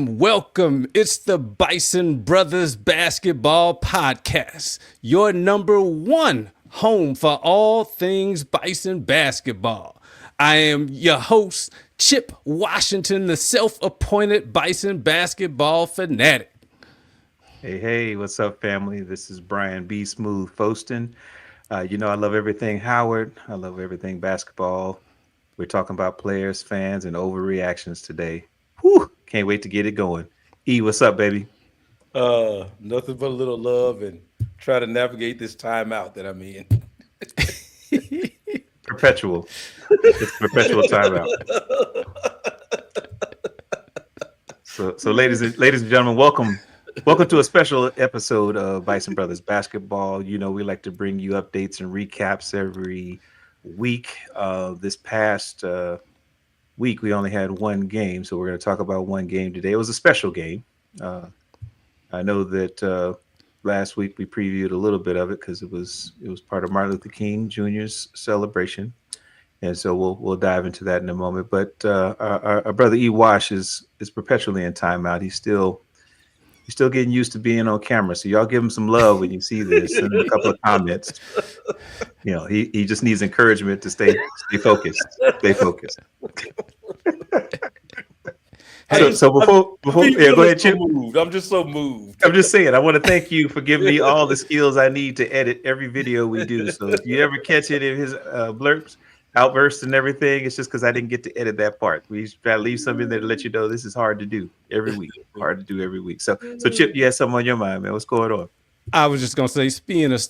Welcome. It's the Bison Brothers Basketball Podcast, your number one home for all things Bison basketball. I am your host, Chip Washington, the self-appointed Bison basketball fanatic. Hey, what's up, family? This is Bryan B. Smooth Foston. I love everything Howard. I love everything basketball. We're talking about players, fans, and overreactions today. Whew, can't wait to get it going. E, what's up, baby? Nothing but a little love and try to navigate this timeout that I'm in. Perpetual. It's perpetual timeout. So ladies and gentlemen, welcome to a special episode of Bison Brothers Basketball. You know, we like to bring you updates and recaps every week. This past week, we only had one game, so we're going to talk about one game today. It was a special game. I know that last week we previewed a little bit of it because it was part of Martin Luther King Jr.'s celebration, and so we'll dive into that in a moment. But our brother EWash is perpetually in timeout. He's still getting used to being on camera, so y'all give him some love when you see this. Send him a couple of comments. You know, he just needs encouragement to stay focused. Stay focused. So before go ahead, Chip. I'm just so moved. I'm just saying, I want to thank you for giving me all the skills I need to edit every video we do. So if you ever catch any of his blurps, outbursts, and everything, it's just because I didn't get to edit that part. We try to leave something there to let you know this is hard to do every week. So Chip, you had something on your mind, man. What's going on? I was just going to say, speaking of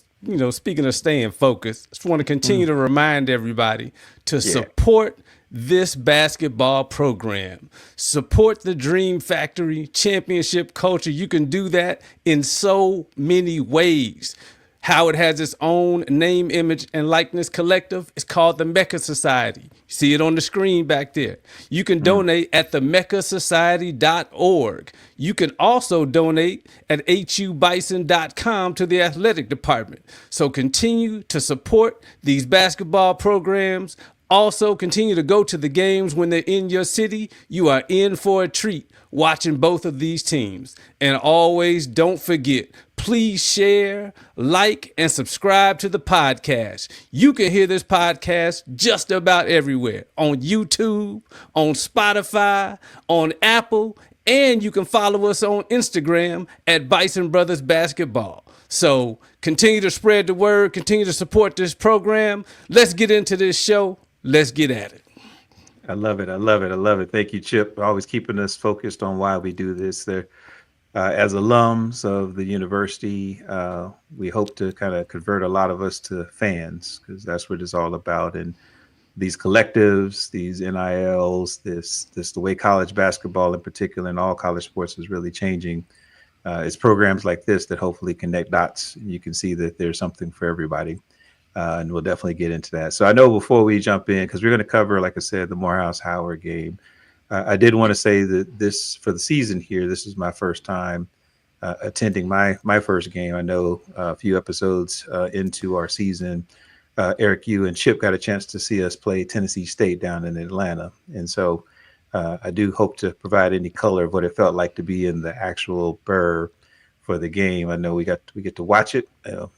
staying focused, just want to continue to remind everybody to support this basketball program. Support the Dream Factory championship culture. You can do that in so many ways. Howard has its own name, image, and likeness collective. It's called the MEAC Society. You see it on the screen back there. You can donate at the MEACsociety.org. You can also donate at hubison.com to the athletic department. So continue to support these basketball programs. Also, continue to go to the games when they're in your city. You are in for a treat watching both of these teams. And always don't forget, please share, like, and subscribe to the podcast. You can hear this podcast just about everywhere. On YouTube, on Spotify, on Apple, and you can follow us on Instagram at Bison Brothers Basketball. So continue to spread the word, continue to support this program. Let's get into this show. Let's get at it. I love it. Thank you, Chip. Always keeping us focused on why we do this. There, as alums of the university, we hope to kind of convert a lot of us to fans, because that's what it's all about. And these collectives, these NILs, the way college basketball in particular and all college sports is really changing. It's programs like this that hopefully connect dots. You can see that there's something for everybody. And we'll definitely get into that. So I know before we jump in, because we're going to cover, like I said, the Morehouse Howard game, I did want to say that this, for the season here, this is my first time attending my first game. I know a few episodes into our season, Eric, you and Chip got a chance to see us play Tennessee State down in Atlanta. And so I do hope to provide any color of what it felt like to be in the actual burr for the game. I know we get to watch it.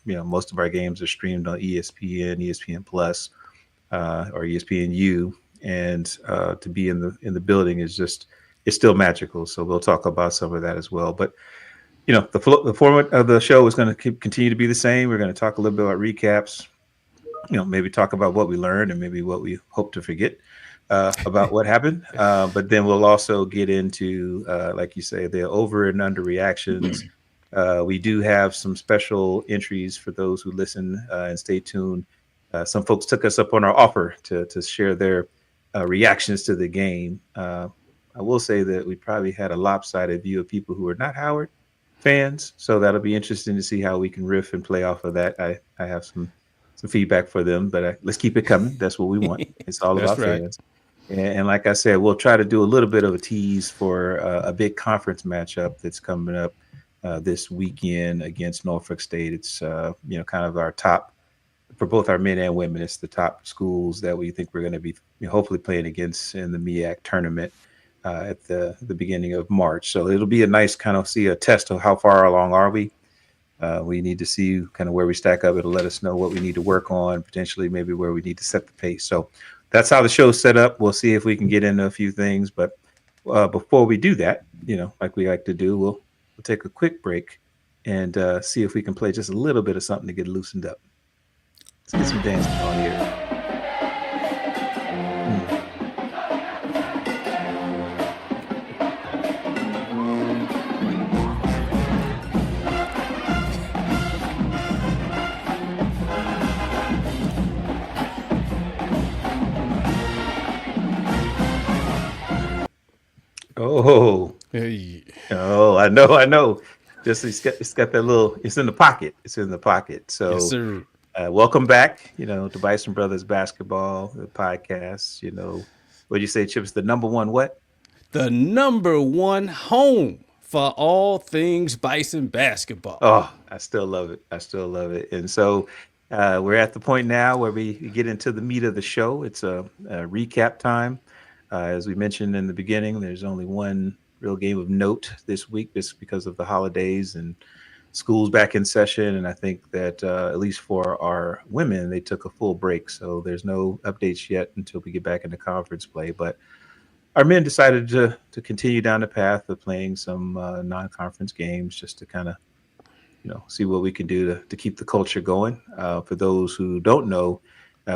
Most of our games are streamed on ESPN, ESPN Plus, or ESPNU, and to be in the building it's still magical. So we'll talk about some of that as well. But the format of the show is going to continue to be the same. We're going to talk a little bit about recaps. Maybe talk about what we learned and maybe what we hope to forget about what happened. But then we'll also get into, like you say, the over and under reactions. We do have some special entries for those who listen and stay tuned. Some folks took us up on our offer to share their reactions to the game. I will say that we probably had a lopsided view of people who are not Howard fans. So that'll be interesting to see how we can riff and play off of that. I have some feedback for them, but let's keep it coming. That's what we want. It's all about fans. And like I said, we'll try to do a little bit of a tease for a big conference matchup that's coming up this weekend against Norfolk State. It's kind of our top for both our men and women. It's the top schools that we think we're going to be hopefully playing against in the MEAC tournament at the beginning of March. So it'll be a nice kind of see a test of how far along are we. We need to see kind of where we stack up. It'll let us know what we need to work on, potentially maybe where we need to set the pace. So that's how the show's set up. We'll see if we can get into a few things. But before we do that, like we like to do, we'll take a quick break and see if we can play just a little bit of something to get loosened up. Let's get some dancing on here. Oh, Hey. oh, I know. Just it's got that little. It's in the pocket. It's in the pocket. So, Yes, sir. welcome back. To Bison Brothers Basketball the podcast. What'd you say, Chips? The number one what? The number one home for all things Bison basketball. Oh, I still love it. And so we're at the point now where we get into the meat of the show. It's a recap time. As we mentioned in the beginning, there's only one real game of note this week just because of the holidays and school's back in session. And I think that at least for our women, they took a full break. So there's no updates yet until we get back into conference play. But our men decided to continue down the path of playing some non-conference games just to kind of, see what we can do to keep the culture going. For those who don't know,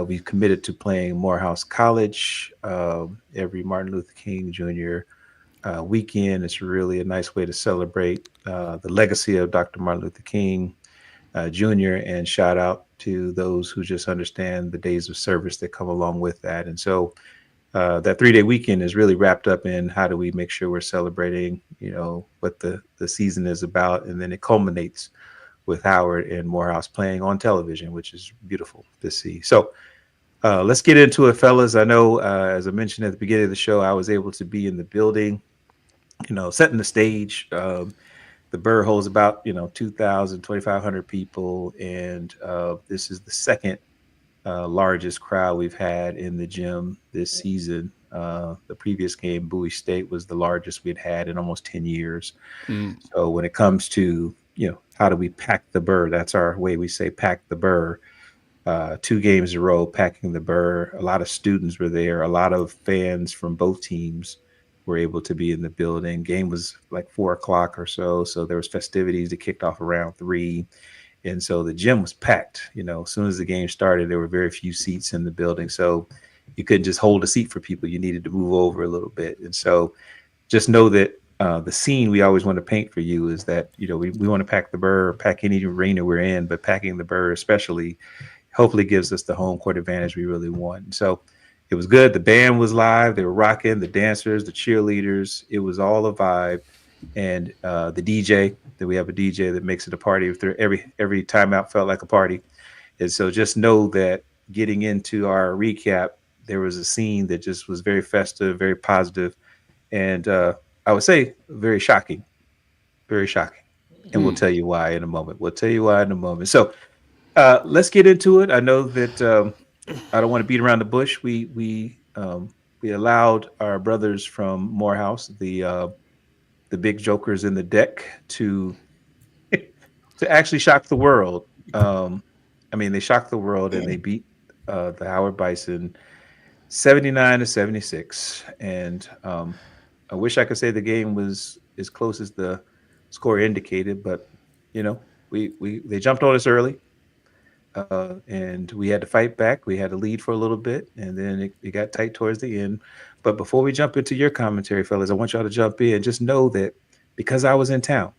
we've committed to playing Morehouse College every Martin Luther King Jr. Weekend. It's really a nice way to celebrate the legacy of Dr. Martin Luther King Jr. and shout out to those who just understand the days of service that come along with that. And so that 3-day weekend is really wrapped up in how do we make sure we're celebrating, what the season is about. And then it culminates with Howard and Morehouse playing on television, which is beautiful to see. So let's get into it, fellas. I know, as I mentioned at the beginning of the show, I was able to be in the building, setting the stage. The Burr holds about, 2,000, 2,500 people. And this is the second largest crowd we've had in the gym this season. The previous game, Bowie State, was the largest we'd had in almost 10 years. So when it comes to, how do we pack the Burr? That's our way we say pack the Burr. 2 games in a row, packing the Burr. A lot of students were there. A lot of fans from both teams were able to be in the building. Game was like 4:00 or so. So there was festivities that kicked off around 3. And so the gym was packed. As soon as the game started, there were very few seats in the building. So you couldn't just hold a seat for people. You needed to move over a little bit. And so just know that the scene we always want to paint for you is that, we want to pack the Burr, pack any arena we're in, but packing the Burr especially hopefully gives us the home court advantage we really want. And so it was good. The band was live. They were rocking, the dancers, the cheerleaders. It was all a vibe. And the DJ, that we have a DJ that makes it a party. Every timeout felt like a party. And so just know that getting into our recap, there was a scene that just was very festive, very positive, and I would say very shocking. And we'll tell you why in a moment. So let's get into it. I know that I don't want to beat around the bush. We allowed our brothers from Morehouse, the big jokers in the deck, to actually shock the world. They shocked the world and they beat the Howard Bison 79-76. And I wish I could say the game was as close as the score indicated, but they jumped on us early. And we had to fight back. We had to lead for a little bit, and then it got tight towards the end. But before we jump into your commentary, fellas, I want y'all to jump in. Just know that because I was in town,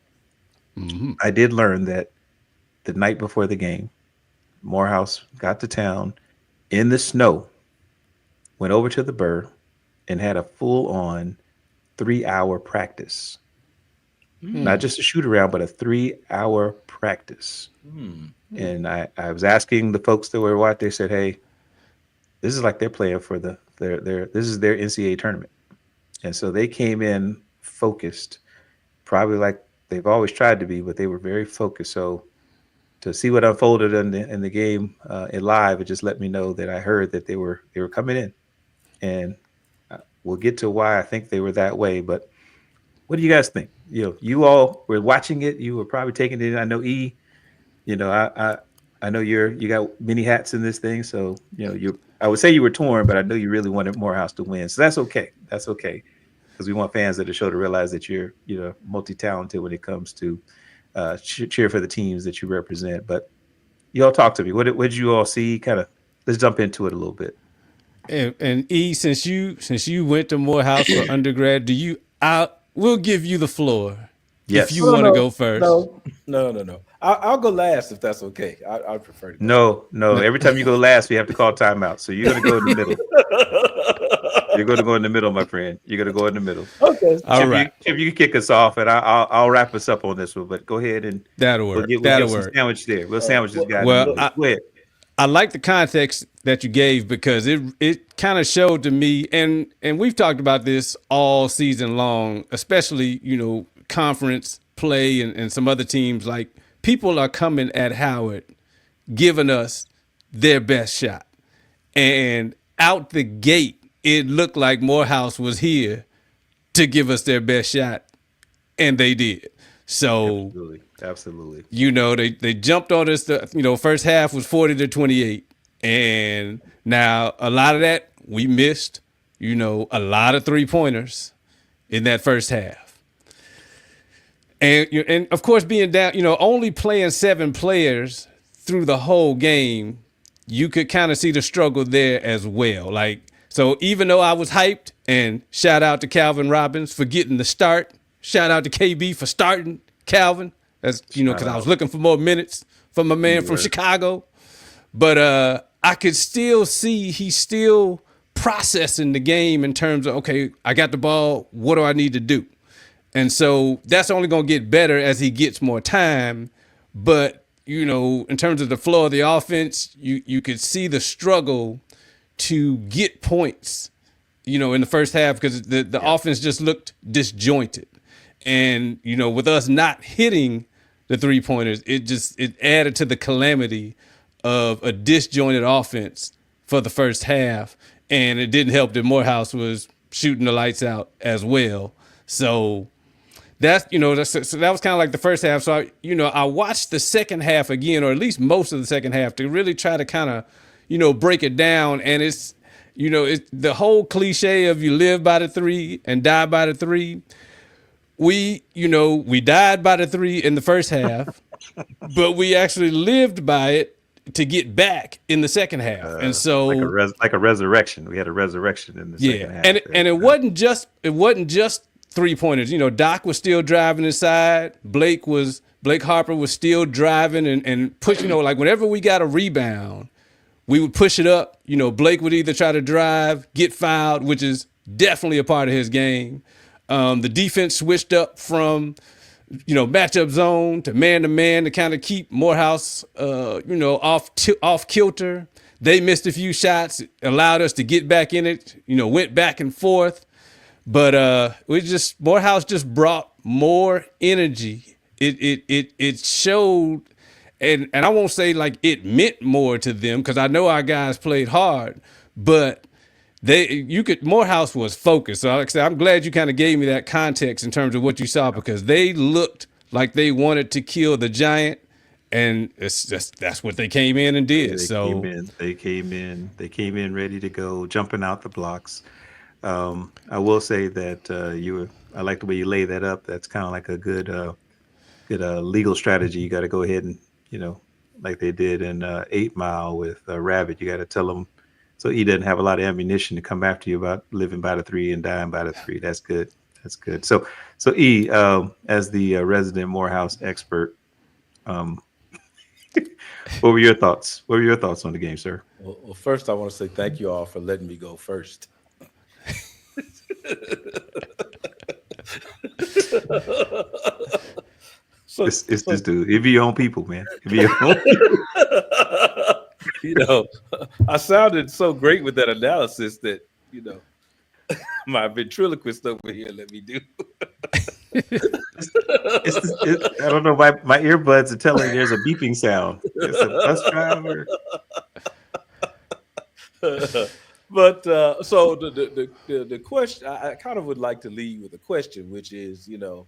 I did learn that the night before the game, Morehouse got to town in the snow, went over to the Burr, and had a full-on 3-hour practice. Not just a shoot around, but a 3-hour practice. And I was asking the folks that were watching, they said, hey, this is like they're playing for the This is their NCAA tournament, and so they came in focused, probably like they've always tried to be, but they were very focused. So to see what unfolded in the game in live, it just let me know that I heard that they were coming in, and we'll get to why I think they were that way. But what do you guys think? You all were watching it. You were probably taking it in. I know E. I know you got many hats in this thing. So I would say you were torn, but I know you really wanted Morehouse to win. So that's okay. That's okay, because we want fans of the show to realize that you're multi-talented when it comes to cheer for the teams that you represent. But y'all talk to me. What did you all see? Kind of, let's jump into it a little bit. And E, since you went to Morehouse for undergrad, we'll give you the floor. Yes. If you want to go first. No. I'll go last if that's okay. I prefer to go. No. Every time you go last, we have to call timeout. So you're going to go in the middle. You're going to go in the middle, my friend. You're going to go in the middle. Okay. All right. If you can kick us off, and I'll wrap us up on this one. But go ahead and that'll work. We'll that'll get work. Some sandwich there. We'll sandwich this guy. Well, go ahead. I like the context that you gave, because it kind of showed to me, and we've talked about this all season long, especially conference play and some other teams. Like, people are coming at Howard, giving us their best shot, and out the gate, it looked like Morehouse was here to give us their best shot, and they did. So absolutely. They jumped on us. First half was 40-28, and now a lot of that we missed. A lot of 3-pointers in that first half. And of course, being down, only playing 7 players through the whole game, you could kind of see the struggle there as well. Like, so even though I was hyped, and shout out to Calvin Robbins for getting the start, shout out to KB for starting Calvin, that's because I was looking for more minutes from my man from Chicago, but I could still see he's still processing the game in terms of, okay, I got the ball, what do I need to do? And so that's only going to get better as he gets more time. But, in terms of the flow of the offense, you could see the struggle to get points, in the first half, because the offense just looked disjointed. And, with us not hitting the 3-pointers, it added to the calamity of a disjointed offense for the first half. And it didn't help that Morehouse was shooting the lights out as well. So so that was kind of like the first half. So I watched the second half again, or at least most of the second half, to really try to kind of break it down. And it's the whole cliche of you live by the 3 and die by the 3. We died by the 3 in the first half, but we actually lived by it to get back in the second half. And so like a resurrection. We had a resurrection in the second half. And it wasn't just 3-pointers. Doc was still driving inside. Blake Harper was still driving and pushing. Like, whenever we got a rebound, we would push it up. Blake would either try to drive, get fouled, which is definitely a part of his game. The defense switched up from, matchup zone to man to kind of keep Morehouse, off kilter. They missed a few shots, allowed us to get back in it. Went back and forth. But Morehouse just brought more energy. It showed, and I won't say like it meant more to them, because I know our guys played hard, but Morehouse was focused. So like I said, I'm glad you kind of gave me that context in terms of what you saw, because they looked like they wanted to kill the giant, and that's what they came in and did. They came in ready to go, jumping out the blocks. I will say that I like the way you lay that up. That's kind of like a good legal strategy. You got to go ahead and, like they did in 8 Mile with Rabbit, you got to tell them, so he doesn't have a lot of ammunition to come after you about living by the 3 and dying by the 3. That's good. So E, as the resident Morehouse expert, what were your thoughts? What were your thoughts on the game, sir? Well, first I want to say thank you all for letting me go first. It's this dude. It be your own people, man. It be your own. I sounded so great with that analysis that you know, my ventriloquist over here let me do. I don't know. My earbuds are telling me there's a beeping sound. It's a bus driver. But so the question, I kind of would like to lead with a question, which is, you know,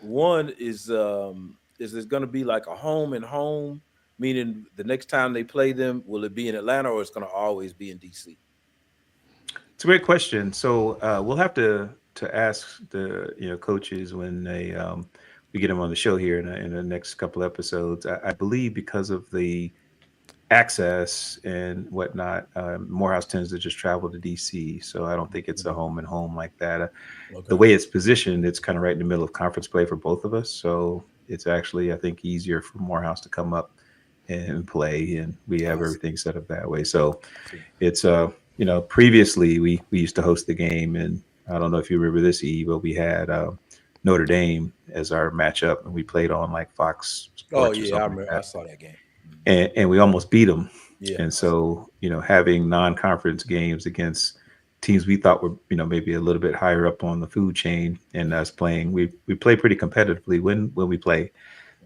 one is this going to be like a home and home, meaning the next time they play them, will it be in Atlanta or it's going to always be in DC? It's a great question. So we'll have to ask the coaches when they we get them on the show here in the next couple episodes. I believe because of the access and whatnot, Morehouse tends to just travel to DC. So I don't think it's a home and home like that. Okay. The way it's positioned, it's kind of right in the middle of conference play for both of us. So it's actually, I think, easier for Morehouse to come up and play, and we have everything set up that way. So it's previously we used to host the game, and I don't know if you remember this, E, but we had Notre Dame as our matchup, and we played on like Fox Sports. Oh yeah, I remember. I saw that game. And we almost beat them. Yeah. And so, having non-conference games against teams we thought were, maybe a little bit higher up on the food chain, and us playing, we play pretty competitively when we play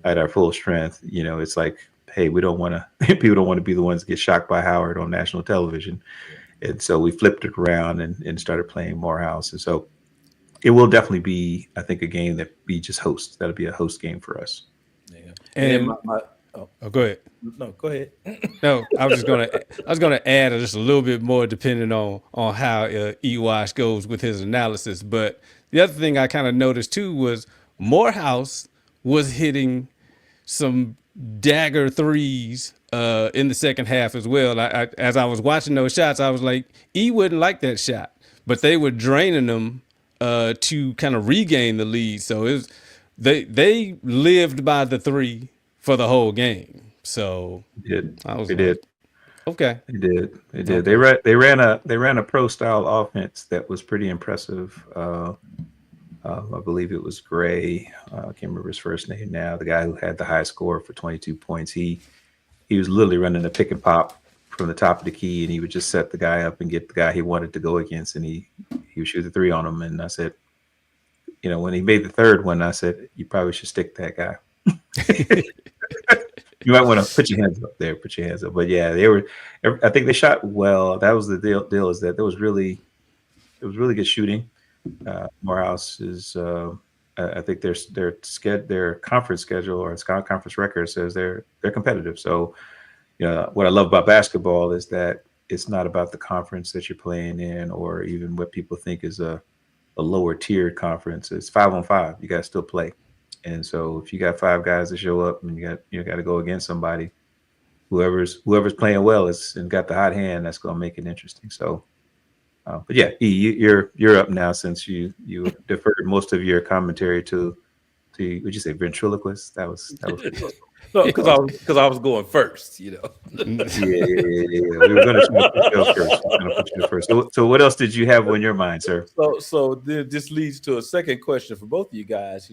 at our full strength. It's like, hey, we don't want to, people don't want to be the ones to get shocked by Howard on national television. And so we flipped it around and started playing Morehouse. And so it will definitely be, I think, a game that we just host. That'll be a host game for us. Yeah. And go ahead. No, go ahead. No, I was gonna add just a little bit more depending on how EWash goes with his analysis. But the other thing I kind of noticed too was Morehouse was hitting some dagger threes in the second half as well. As I was watching those shots, I was like, E wouldn't like that shot, but they were draining them to kind of regain the lead. So they lived by the three for the whole game. So they did. Okay. They did. Okay. They ran a pro style offense that was pretty impressive. I believe it was Gray. I can't remember his first name now. The guy who had the high score for 22 points. He was literally running a pick and pop from the top of the key, and he would just set the guy up and get the guy he wanted to go against, and he would shoot the three on him. And I said, when he made the third one, I said, you probably should stick that guy. You might want to put your hands up there. Put your hands up. But yeah, I think they shot well. That was the deal is that it was really good shooting. Morehouse is, I think their conference schedule or its conference record says they're competitive. So, what I love about basketball is that it's not about the conference that you're playing in, or even what people think is a lower tiered conference. It's 5-on-5. You got to still play. And so if you got five guys that show up and you got to go against somebody, whoever's playing well and got the hot hand, that's going to make it interesting. So, but yeah, E, you're up now since you deferred most of your commentary to would you say ventriloquist? That was no, because I was going first, Yeah. We were going to put you first. So what else did you have on your mind, sir? So this leads to a second question for both of you guys.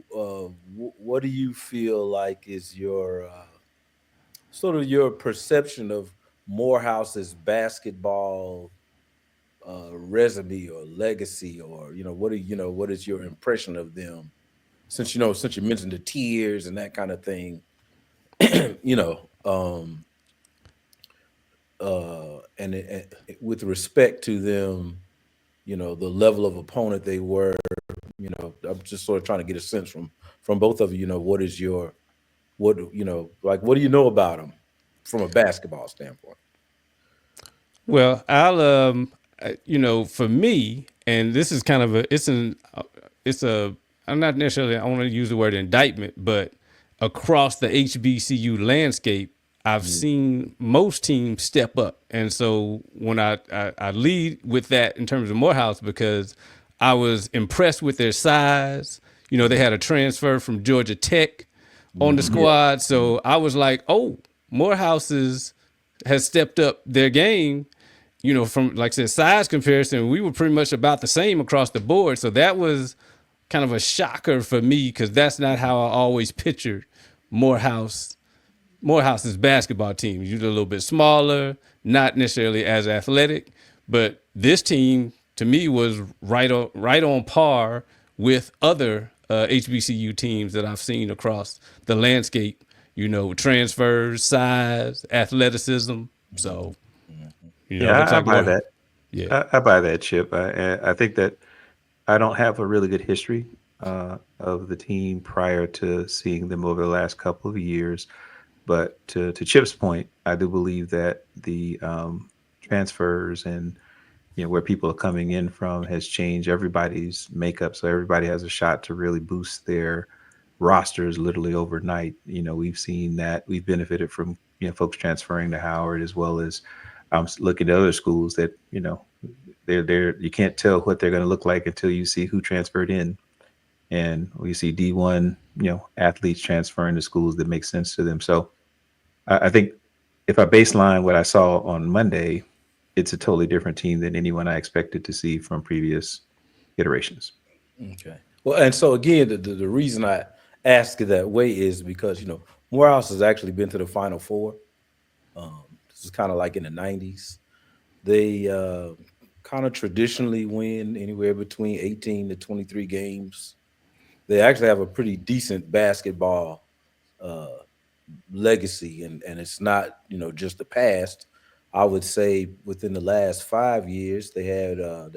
What do you feel like is your sort of your perception of Morehouse's basketball resume or legacy, or what is your impression of them? Since you mentioned the tiers and that kind of thing, and with respect to them, the level of opponent they were. I'm just sort of trying to get a sense from both of you. What do you know about them from a basketball standpoint? Well, I'll for me, and this is kind of I'm not necessarily, I want to use the word indictment, but across the HBCU landscape, I've seen most teams step up. And so when I lead with that in terms of Morehouse, because I was impressed with their size. They had a transfer from Georgia Tech on the squad. So I was like, oh, Morehouse has stepped up their game, from, like I said, size comparison. We were pretty much about the same across the board. So that was kind of a shocker for me, because that's not how I always pictured Morehouse's basketball team. Usually a little bit smaller, not necessarily as athletic, But this team, to me, was right on par with other HBCU teams that I've seen across the landscape. Transfers, size, athleticism. So, looks I like buy more. that. Yeah. I buy that, Chip. I think that I don't have a really good history of the team prior to seeing them over the last couple of years. But to Chip's point, I do believe that the transfers and where people are coming in from has changed everybody's makeup. So everybody has a shot to really boost their rosters literally overnight. We've seen that. We've benefited from folks transferring to Howard, as well as looking at other schools that they're you can't tell what they're going to look like until you see who transferred in. And we see D1 athletes transferring to schools that make sense to them. So I think if I baseline what I saw on Monday, it's a totally different team than anyone I expected to see from previous iterations. Okay. Well, and so again, the reason I ask it that way is because Morehouse has actually been to the Final Four. This is kind of like in the 90s. They kind of traditionally win anywhere between 18 to 23 games. They actually have a pretty decent basketball legacy, and it's not just the past. I would say within the last 5 years, they had a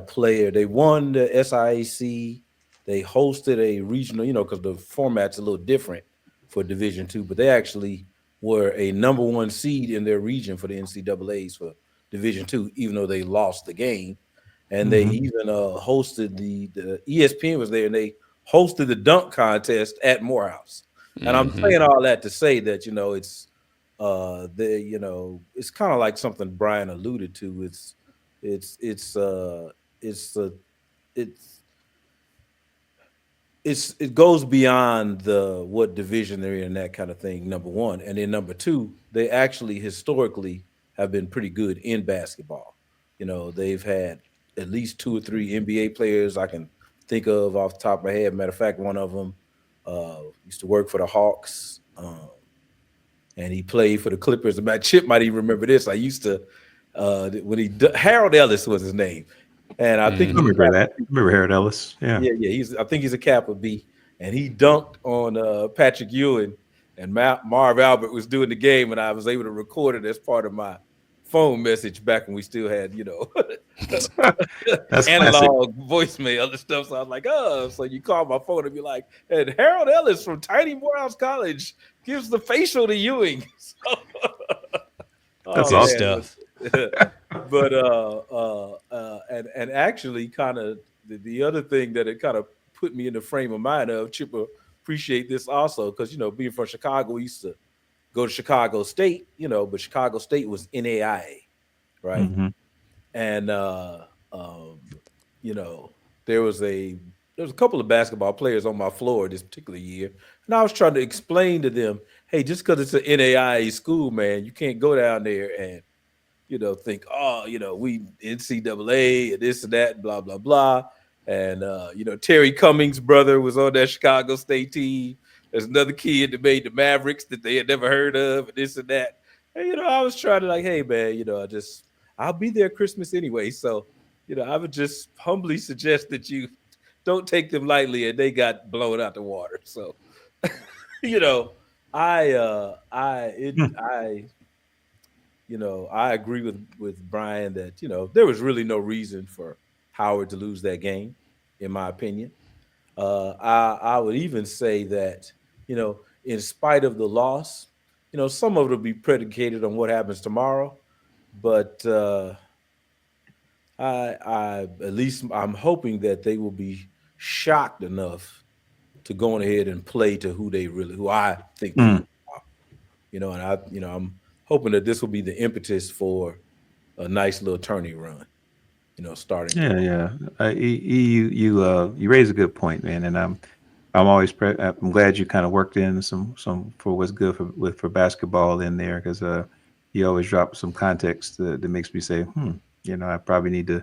player. They won the SIAC. They hosted a regional, because the format's a little different for Division II, but they actually were a number 1 seed in their region for the NCAAs for Division II, even though they lost the game. And they even hosted the ESPN was there, and they hosted the dunk contest at Morehouse. And I'm saying all that to say that it's it's kind of like something Bryan alluded to. It goes beyond what division they're in, that kind of thing. Number one, and then number two, they actually historically have been pretty good in basketball. They've had at least 2 or 3 NBA players I can think of off the top of my head. Matter of fact, one of them used to work for the Hawks, and he played for the Clippers. Chip might even remember this. I used to Harold Ellis was his name, and I think remember that. Remember Harold Ellis? Yeah. I think he's a Kappa B, and he dunked on Patrick Ewing, and Marv Albert was doing the game, and I was able to record it as part of my phone message back when we still had, analog voicemail and stuff. So I was like, so you call my phone and be like, and Harold Ellis from Tiny Morehouse College gives the facial to Ewing. That's awesome stuff. But and actually kind of the other thing that it kind of put me in the frame of mind of, Chip appreciate this also, because being from Chicago, we used to go to Chicago State, but Chicago State was NAIA, right? And there was a couple of basketball players on my floor this particular year, and I was trying to explain to them, hey, just because it's an NAIA school, man, you can't go down there and think, we NCAA and this and that, blah blah blah. And Terry Cummings' brother was on that Chicago State team. There's another kid that made the Mavericks that they had never heard of, and this and that. And I was trying to hey man, I'll be there Christmas anyway. So, I would just humbly suggest that you don't take them lightly, and they got blown out the water. So, I agree with Bryan that there was really no reason for Howard to lose that game, in my opinion. I would even say that in spite of the loss, some of it will be predicated on what happens tomorrow. But at least I'm hoping that they will be shocked enough to go on ahead and play to who I think they are. And I'm hoping that this will be the impetus for a nice little tourney run, starting. You raise a good point, man, and I'm always I'm glad you kind of worked in some for what's good for basketball in there, because you always drop some context that makes me say, I probably need to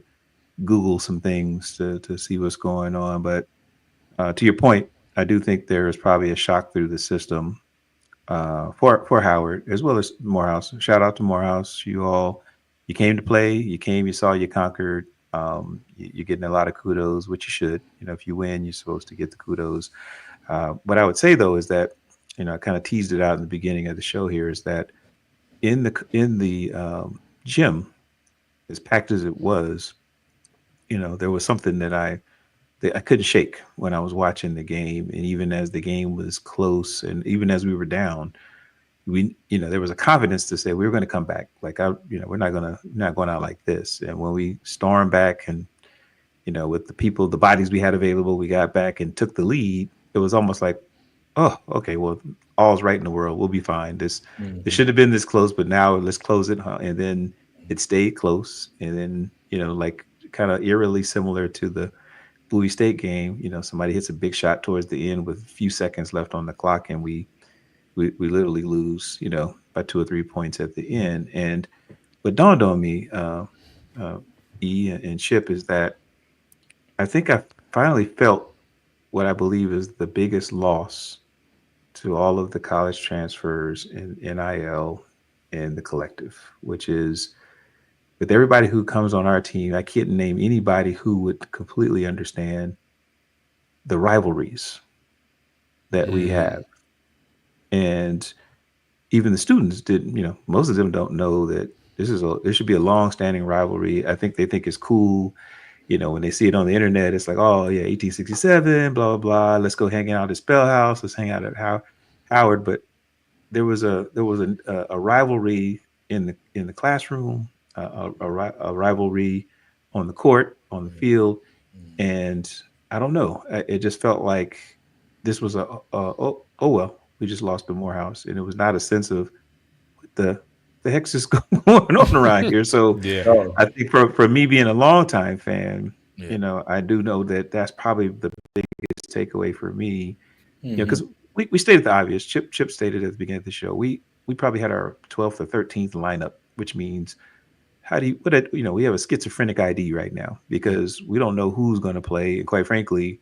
Google some things to see what's going on. But to your point, I do think there is probably a shock through the system for Howard as well as Morehouse. Shout out to Morehouse. You all you came to play, you came, you saw, you conquered. You're getting a lot of kudos, which you should. If you win, you're supposed to get the kudos. What I would say though is that, I kind of teased it out in the beginning of the show here, is that in the gym, as packed as it was, there was something that I couldn't shake when I was watching the game. And even as the game was close, and even as we were down, there was a confidence to say we were going to come back. Like, we're not going out like this. And when we stormed back and, with the bodies we had available, we got back and took the lead. It was almost like, oh, okay, well, all's right in the world. We'll be fine. This should have been this close, but now let's close it. And then it stayed close. And then, like kind of eerily similar to the Bowie State game, somebody hits a big shot towards the end with a few seconds left on the clock, and we literally lose, by 2 or 3 points at the end. And what dawned on me, E and Chip, is that I think I finally felt what I believe is the biggest loss to all of the college transfers in NIL and the collective, which is, with everybody who comes on our team, I can't name anybody who would completely understand the rivalries that we have. And even the students didn't, most of them don't know that this should be a long-standing rivalry. I think they think it's cool. When they see it on the internet, it's like, oh yeah, 1867, blah, blah, blah. Let's go hang out at Spell House. Let's hang out at Howard. But there was a rivalry in the classroom, a rivalry on the court, on the field. And I don't know, it just felt like this was oh well, we just lost to Morehouse. And it was not a sense of what the heck is going on around here. So I think for me being a longtime fan, I do know that that's probably the biggest takeaway for me. Because we stated the obvious. Chip stated at the beginning of the show, we probably had our 12th or 13th lineup, which means we have a schizophrenic ID right now, because we don't know who's going to play. And quite frankly,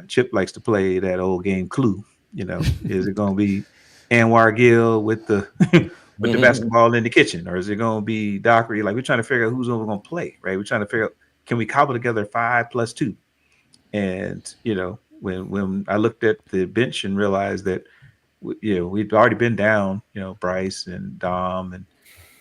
Chip likes to play that old game Clue. Is it going to be Anwar Gill with the with the basketball in the kitchen, or is it going to be Dockery? Like, we're trying to figure out who's going to play, right? We're trying to figure out, can we cobble together 5 plus 2? And when I looked at the bench and realized that we'd already been down, Bryce and Dom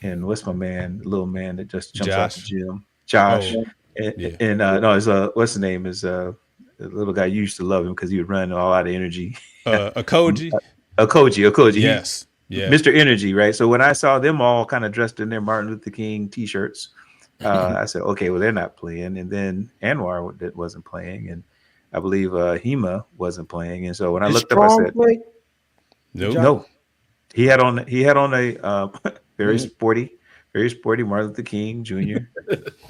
and what's my man, the little man that just jumps off the gym, Josh. No, it's what's his name, is the little guy. You used to love him because he would run all out of energy. Okekee. Okekee. Yes. Yeah. Mr. Energy, right? So when I saw them all kind of dressed in their Martin Luther King t-shirts, I said, okay, well, they're not playing. And then Anwar wasn't playing, and I believe Hema wasn't playing. And so when I looked up, I said, no. He had on a very sporty Martin Luther King Jr.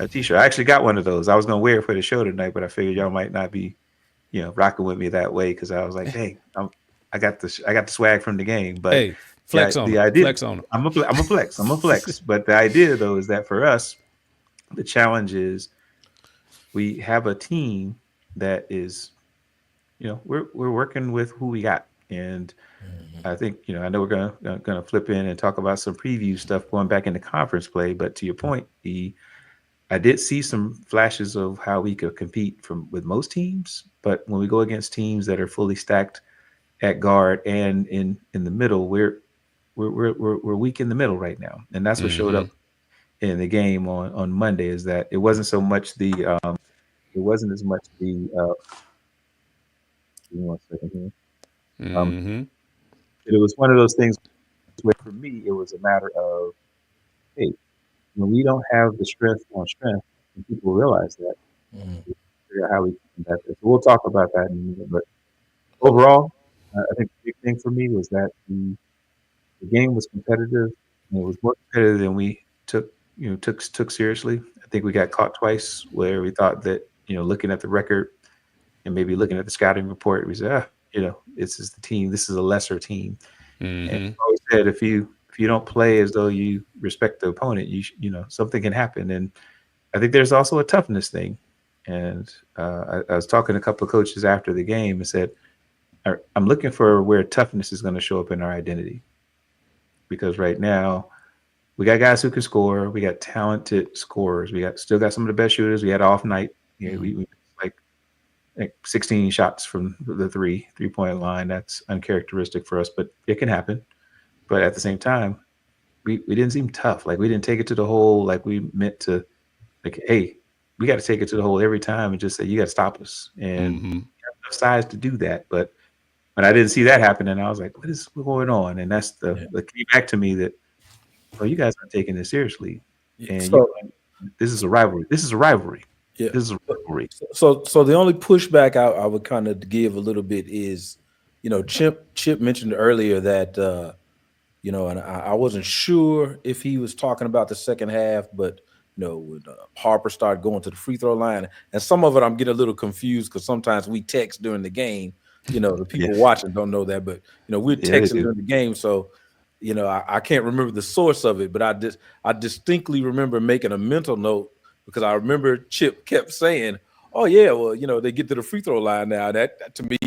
t-shirt. I actually got one of those. I was going to wear it for the show tonight, but I figured y'all might not be, rocking with me that way, because I was like, hey, I got the swag from the game. But hey, flex on them. I'm a flex. But the idea though is that for us, the challenge is we have a team that is, we're working with who we got. And I think, I know we're gonna flip in and talk about some preview stuff going back into conference play. But to your point, I did see some flashes of how we could compete with most teams. But when we go against teams that are fully stacked at guard and in the middle, we're weak in the middle right now. And that's what showed up in the game on Monday, is that it wasn't so much it wasn't as much the give me 1 second here. It was one of those things where for me it was a matter of, hey, when we don't have the strength on strength, and people realize that, we figure out how we can combat this. So we'll talk about that in a minute. But overall, I think the big thing for me was that the game was competitive, and it was more competitive than we took seriously. I think we got caught twice where we thought that, looking at the record and maybe looking at the scouting report, we said, this is the team. This is a lesser team. And I always said, if you don't play as though you respect the opponent, something can happen. And I think there's also a toughness thing. And I was talking to a couple of coaches after the game and said, I'm looking for where toughness is going to show up in our identity, because right now, we got guys who can score. We got talented scorers. We still got some of the best shooters. We had off night. Yeah, we like 16 shots from the three-point line. That's uncharacteristic for us, but it can happen. But at the same time, we didn't seem tough. Like we didn't take it to the hole like we meant to. Like, hey, we got to take it to the hole every time and just say, you got to stop us. And we have enough size to do that. But when I didn't see that happen, and I was like, what is going on? And that's the came back to me that, well, you guys aren't taking this seriously. And this is a rivalry. This is a rivalry. Yeah. This is a rivalry. So the only pushback I would kind of give a little bit is, Chip mentioned earlier that, and I wasn't sure if he was talking about the second half, but, when Harper started going to the free throw line, and some of it I'm getting a little confused because sometimes we text during the game. The people watching don't know that, but, we're texting during the game. So, I can't remember the source of it, but I distinctly remember making a mental note because I remember Chip kept saying, oh, yeah, well, they get to the free throw line now. That to me,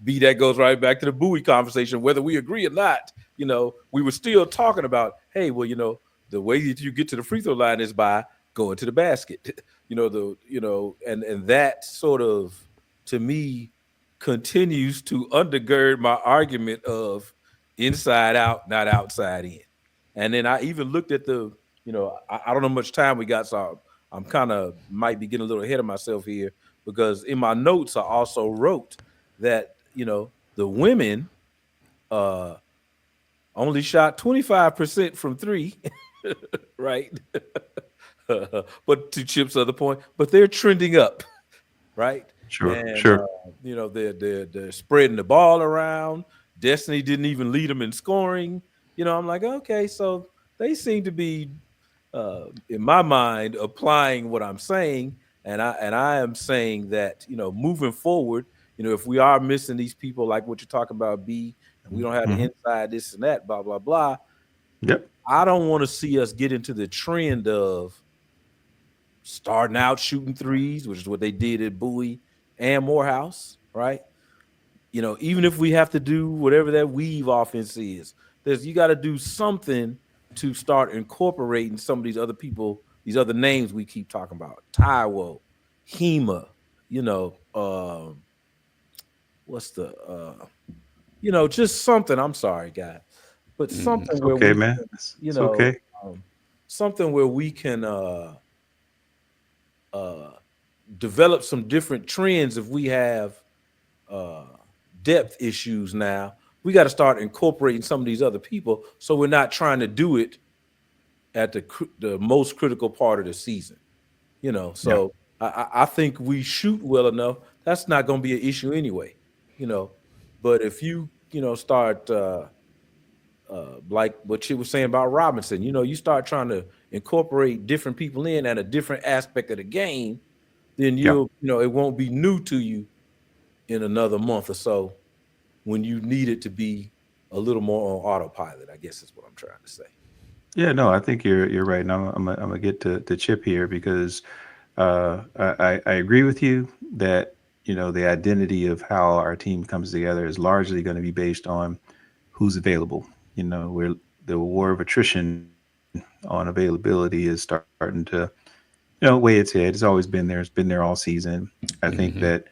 that goes right back to the Bowie conversation, whether we agree or not. We were still talking about, hey, well, the way that you get to the free throw line is by going to the basket. And that sort of, to me, continues to undergird my argument of inside out, not outside in. And then I even looked at I don't know how much time we got, so I'm kind of might be getting a little ahead of myself here because in my notes I also wrote that the women only shot 25% from three, right? But to Chip's other point, but they're trending up, right? Sure, and, sure. They're spreading the ball around. Destiny didn't even lead them in scoring. I'm like, okay, so they seem to be, in my mind, applying what I'm saying, and I am saying that moving forward, if we are missing these people like what you're talking about, B, and we don't have the inside this and that, blah blah blah. Yep. I don't want to see us get into the trend of starting out shooting threes, which is what they did at Bowie and Morehouse, right? Even if we have to do whatever that weave offense is, you got to do something to start incorporating some of these other people, these other names we keep talking about. Taiwo, Hema, what's the just something. I'm sorry, guys, but something where okay, man. It's okay. Something where we can develop some different trends. If we have depth issues now, we got to start incorporating some of these other people so we're not trying to do it at the most critical part of the season. So I think we shoot well enough. That's not going to be an issue anyway. But if you start like what she was saying about Robinson, you start trying to incorporate different people in at a different aspect of the game, then it won't be new to you in another month or so when you need it to be a little more on autopilot, I guess is what I'm trying to say. Yeah, no, I think you're right. And I'm gonna get to Chip here because I agree with you that the identity of how our team comes together is largely going to be based on who's available. Where the war of attrition on availability is starting to weigh its head. It's always been there. It's been there all season. I think that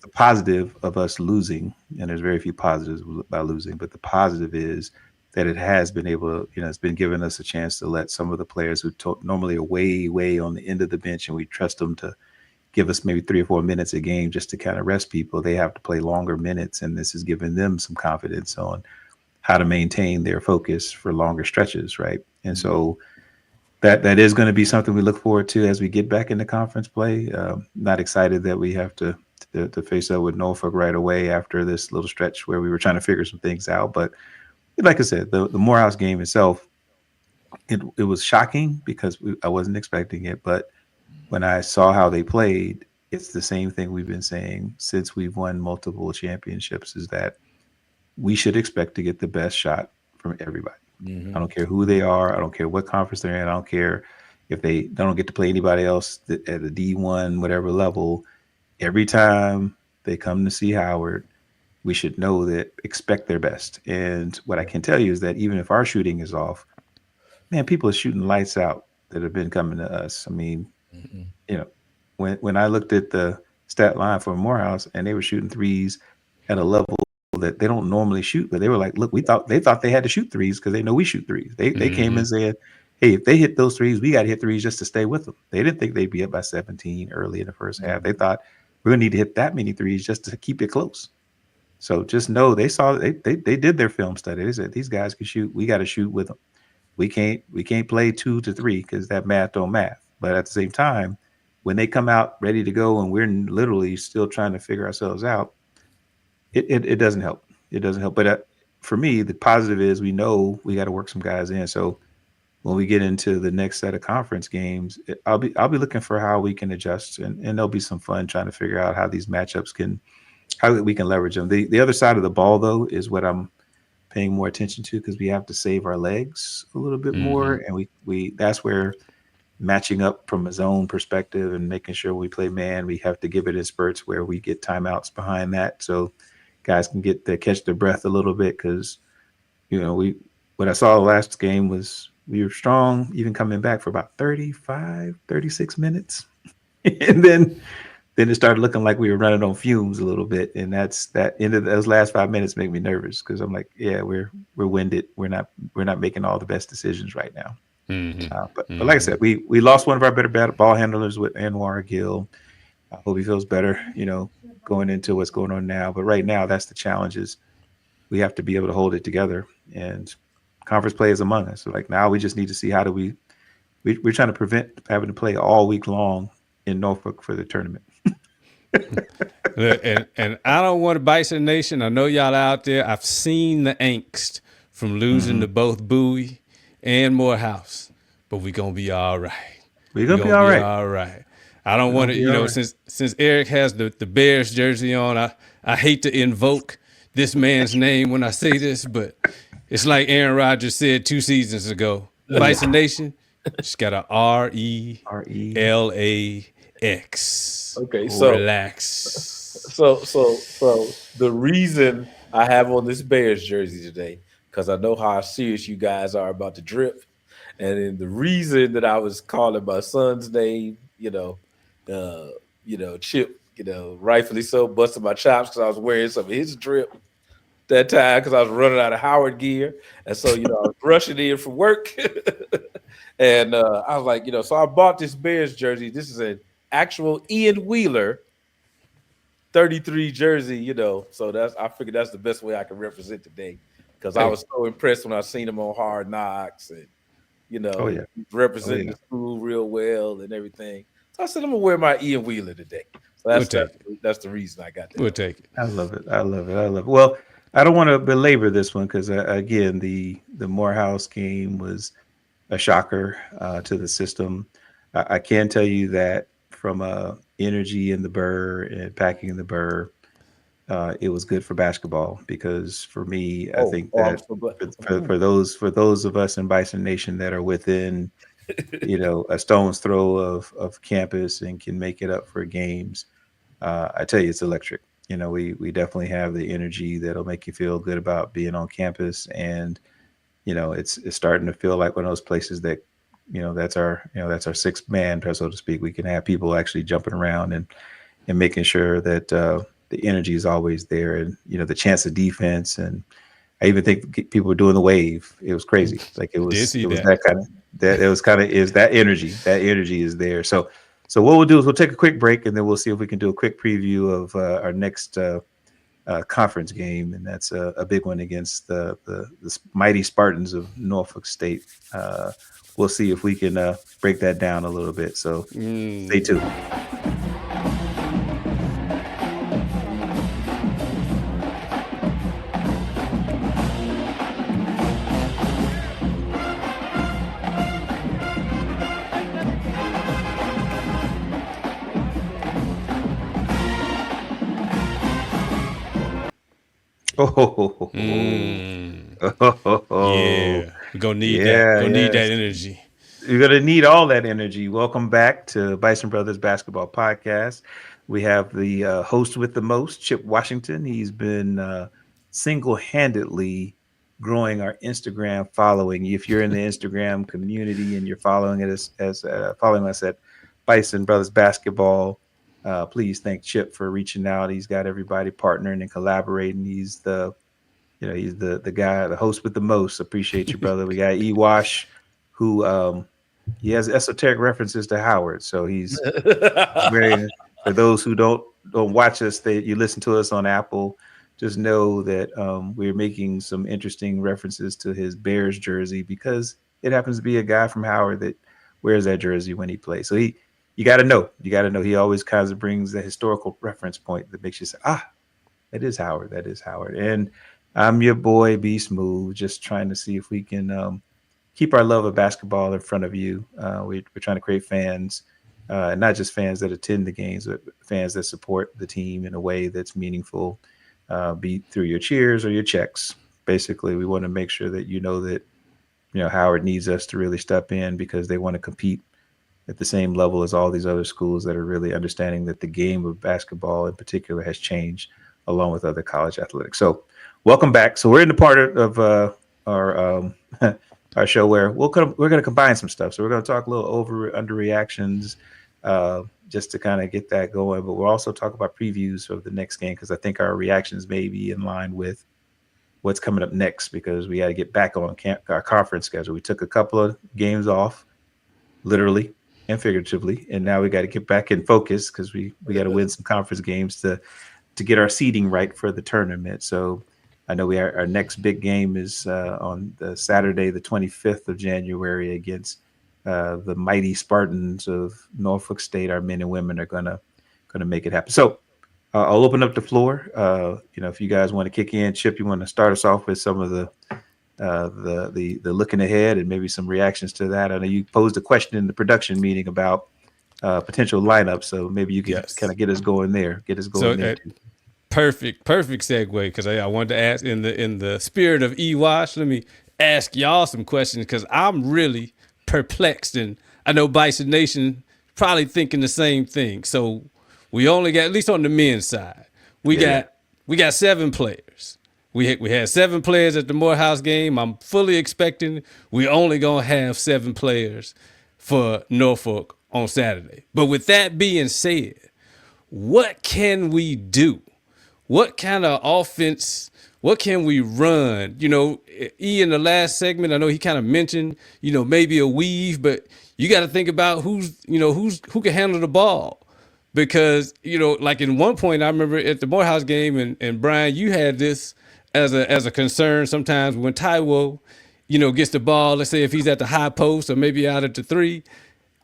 the positive of us losing, and there's very few positives about losing, but the positive is that it has been able to, it's been giving us a chance to let some of the players who normally are way on the end of the bench, and we trust them to give us maybe 3 or 4 minutes a game just to kind of rest people. They have to play longer minutes, and this is giving them some confidence on how to maintain their focus for longer stretches, right? And so that is going to be something we look forward to as we get back into conference play. Not excited that we have to face up with Norfolk right away after this little stretch where we were trying to figure some things out. But like I said, the Morehouse game itself, it was shocking because I wasn't expecting it. But when I saw how they played, it's the same thing we've been saying since we've won multiple championships, is that we should expect to get the best shot from everybody. I don't care who they are. I don't care what conference they're in. I don't care if they don't get to play anybody else at a D1, whatever level. Every time they come to see Howard, we should know that expect their best. And what I can tell you is that even if our shooting is off, man, people are shooting lights out that have been coming to us. I mean, you know, when I looked at the stat line for Morehouse and they were shooting threes at a level that they don't normally shoot, but they were like, look, they thought they had to shoot threes because they know we shoot threes. They came and said, hey, if they hit those threes, we got to hit threes just to stay with them. They didn't think they'd be up by 17 early in the first half. They thought we're gonna need to hit that many threes just to keep it close. So just know they did their film study. They said these guys can shoot. We got to shoot with them. We can't play 2 to 3 because that math don't math. But at the same time, when they come out ready to go and we're literally still trying to figure ourselves out, it doesn't help. It doesn't help. But for me, the positive is we know we got to work some guys in. So when we get into the next set of conference games, I'll be looking for how we can adjust, and there'll be some fun trying to figure out how these matchups how we can leverage them. The other side of the ball, though, is what I'm paying more attention to because we have to save our legs a little bit more, and we that's where matching up from a zone perspective and making sure we play man, we have to give it in spurts where we get timeouts behind that so guys can catch their breath a little bit because what I saw last game was we were strong even coming back for about 36 minutes and then it started looking like we were running on fumes a little bit, and that end of those last 5 minutes make me nervous because I'm like, yeah, we're winded. We're not making all the best decisions right now. But like I said, we lost one of our better ball handlers with Anwar Gill. I hope he feels better, going into what's going on now. But right now, that's the challenge is we have to be able to hold it together. And conference play is among us. So like now we just need to see how do we're trying to prevent having to play all week long in Norfolk for the tournament. and I don't want to Bison Nation. I know y'all out there. I've seen the angst from losing to both Bowie and Morehouse, but we're gonna be all right. We're gonna be all right. All right. I don't want to, since Eric has the Bears jersey on, I hate to invoke this man's name when I say this, but it's like Aaron Rodgers said 2 seasons ago. Bison Nation, just got a RELAX. Okay, so relax. So the reason I have on this Bears jersey today, because I know how serious you guys are about the drip, and then the reason that I was calling my son's name, Chip, rightfully so, busting my chops because I was wearing some of his drip that time because I was running out of Howard gear, and so I was rushing in from work, and I was like, so I bought this Bears jersey. This is an actual Ian Wheeler 33 jersey, so I figured that's the best way I can represent today because I was so impressed when I seen him on Hard Knocks and representing the school real well and everything. So I said I'm gonna wear my Ian Wheeler today. So that's the reason I got that. We'll take it. I love it. Well, I don't want to belabor this one because again, the Morehouse game was a shocker to the system. I can tell you that from energy in the Burr and packing in the Burr, it was good for basketball because for me, I think that for those of us in Bison Nation that are within, a stone's throw of campus and can make it up for games, I tell you, it's electric. We definitely have the energy that'll make you feel good about being on campus, and it's starting to feel like one of those places that that's our sixth man, so to speak. We can have people actually jumping around and making sure that the energy is always there, and the chance of defense. And I even think people were doing the wave. It was crazy. Like it was that kind of that energy. That energy is there. So what we'll do is we'll take a quick break, and then we'll see if we can do a quick preview of our next conference game, and that's a big one against the mighty Spartans of Norfolk State. We'll see if we can break that down a little bit. So stay tuned. Yeah, we're gonna need that. Gonna need that energy. You're gonna need all that energy. Welcome back to Bison Brothers Basketball Podcast. We have the host with the most, Chip Washington. He's been single-handedly growing our Instagram following. If you're in the Instagram community and you're following it as following us at Bison Brothers Basketball, please thank Chip for reaching out. He's got everybody partnering and collaborating. He's the guy, the host with the most. Appreciate you, brother. We got EWash, who he has esoteric references to Howard. So he's very, for those who don't watch us, you listen to us on Apple, just know that we're making some interesting references to his Bears jersey because it happens to be a guy from Howard that wears that jersey when he plays. So you got to know. He always kind of brings the historical reference point that makes you say, that is Howard. That is Howard. And I'm your boy, B Smooth, just trying to see if we can keep our love of basketball in front of you. We're trying to create fans, and not just fans that attend the games, but fans that support the team in a way that's meaningful, be through your cheers or your checks. Basically, we want to make sure that that Howard needs us to really step in because they want to compete at the same level as all these other schools that are really understanding that the game of basketball in particular has changed along with other college athletics. So welcome back. So we're in the part of our show where we're going to combine some stuff. So we're going to talk a little under reactions, just to kind of get that going. But we'll also talk about previews of the next game because I think our reactions may be in line with what's coming up next because we got to get back on our conference schedule. We took a couple of games off, literally and figuratively, and now we got to get back in focus because we got to win some conference games to get our seeding right for the tournament. So I know our next big game is on the Saturday, the 25th of January against the mighty Spartans of Norfolk State. Our men and women are gonna make it happen. So I'll open up the floor. If you guys want to kick in, Chip, you want to start us off with some of the looking ahead and maybe some reactions to that. I know you posed a question in the production meeting about potential lineups, so maybe you can kind of get us going there. Perfect segue because I wanted to ask in the spirit of EWash. Let me ask y'all some questions because I'm really perplexed, and I know Bison Nation probably thinking the same thing. So we only got, at least on the men's side, we got 7 players. We had 7 players at the Morehouse game. I'm fully expecting we only gonna have 7 players for Norfolk on Saturday. But with that being said, what can we do? What kind of offense? What can we run? E in the last segment, I know he kind of mentioned, maybe a weave, but you got to think about who can handle the ball. Because, like in one point, I remember at the Morehouse game, and Bryan, you had this as a concern sometimes when Taiwo, gets the ball. Let's say if he's at the high post or maybe out at the 3,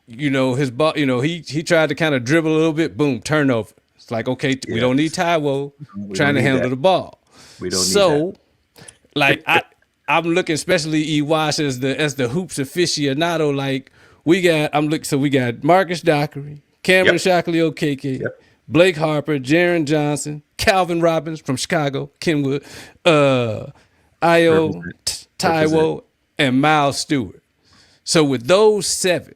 his ball, he tried to kind of dribble a little bit, boom, turnover. It's like, okay, we don't need Taiwo trying to handle the ball. We don't need that. Like I'm looking, especially EWash as the hoops aficionado. Like we got Marcus Dockery, Cameron Shockley Okekee, Blake Harper, Jaron Johnson, Calvin Robbins from Chicago, Kenwood, Io, Taiwo, and Miles Stewart. So with those 7,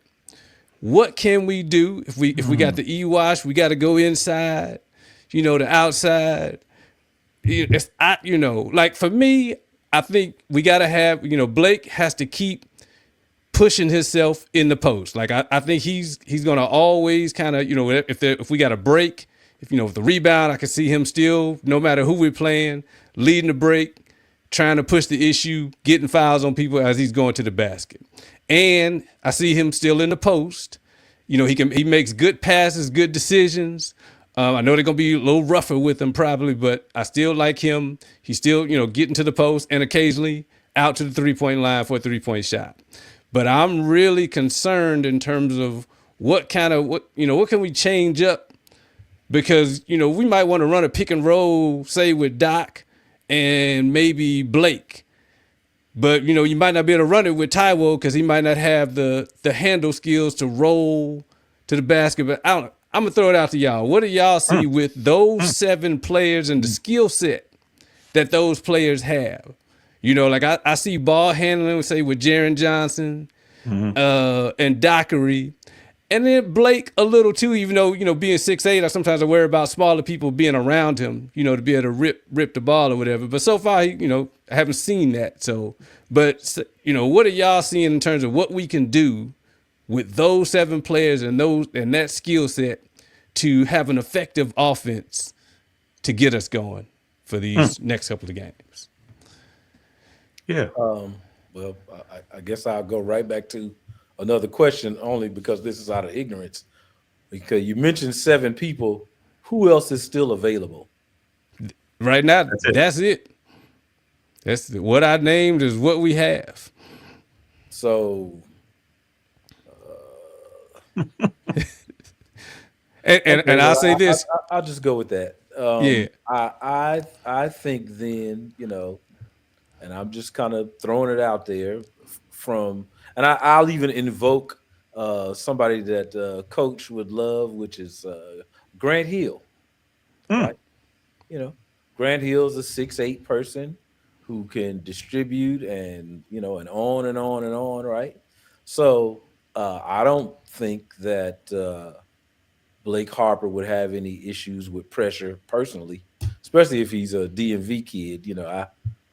what can we do if we got the EWash? We got to go inside, the outside. Like for me, I think we got to have, Blake has to keep pushing himself in the post. Like I think he's going to always kind of, if we got a break, with the rebound, I can see him still, no matter who we're playing, leading the break, trying to push the issue, getting fouls on people as he's going to the basket. And I see him still in the post. He makes good passes, good decisions. I know they're going to be a little rougher with him probably, but I still like him. He's still, getting to the post and occasionally out to the 3-point line for a 3-point shot. But I'm really concerned in terms of what can we change up? Because, we might want to run a pick and roll, say with Doc and maybe Blake. But, you might not be able to run it with Taiwo because he might not have the handle skills to roll to the basket. But I'm going to throw it out to y'all. What do y'all see with those 7 players and the skill set that those players have? Like I see ball handling, say, with Jaron Johnson and Dockery. And then Blake a little too, even though, being 6'8", I sometimes I worry about smaller people being around him, to be able to rip the ball or whatever. But so far, I haven't seen that. So, but, what are y'all seeing in terms of what we can do with those 7 players and that skill set to have an effective offense to get us going for these next couple of games? Yeah. Well, I guess I'll go right back to another question, only because this is out of ignorance. Because you mentioned 7 people. Who else is still available? Right now, that's it. That's what I named is what we have. So, and I'll say this. I'll just go with that. Yeah. I think then, and I'm just kind of throwing it out there and I'll even invoke somebody that Coach would love, which is Grant Hill. Right? Grant Hill's a 6'8" person who can distribute and and on and on and on, right? So I don't think that Blake Harper would have any issues with pressure personally, especially if he's a DMV kid.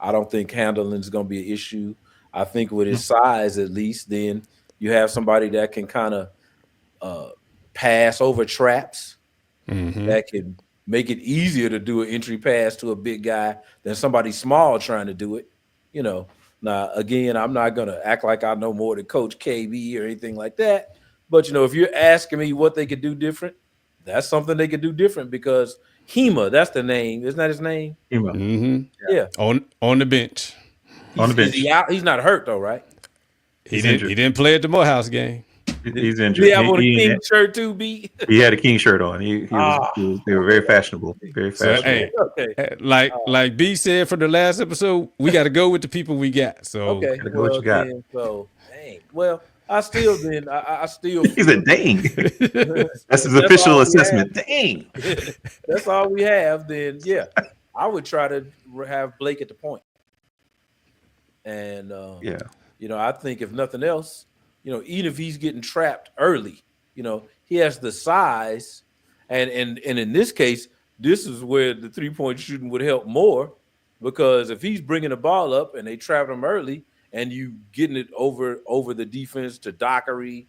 I don't think handling is going to be an issue. I think with his size, at least, then you have somebody that can kind of pass over traps, that can make it easier to do an entry pass to a big guy than somebody small trying to do it. Now, again, I'm not going to act like I know more than Coach KB or anything like that. But, if you're asking me what they could do different, that's something they could do different because Hema, that's the name. Isn't that his name? Hema. Mm-hmm. Yeah. On the bench. Is he out? He's not hurt, though, right? He didn't play at the Morehouse game. He's injured. He have on a King shirt too, B? He had a King shirt on. They were very fashionable. Very fashionable. So, hey, like B said from the last episode, we got to go with the people we got. So gotta go what you got. So dang. Well, I still He's a dang. That's his official assessment. Dang. That's all we have. Then yeah, I would try to have Blake at the point. And I think if nothing else, even if he's getting trapped early, he has the size, and in this case, this is where the 3-point shooting would help more, because if he's bringing the ball up and they trap him early, and you getting it over the defense to Dockery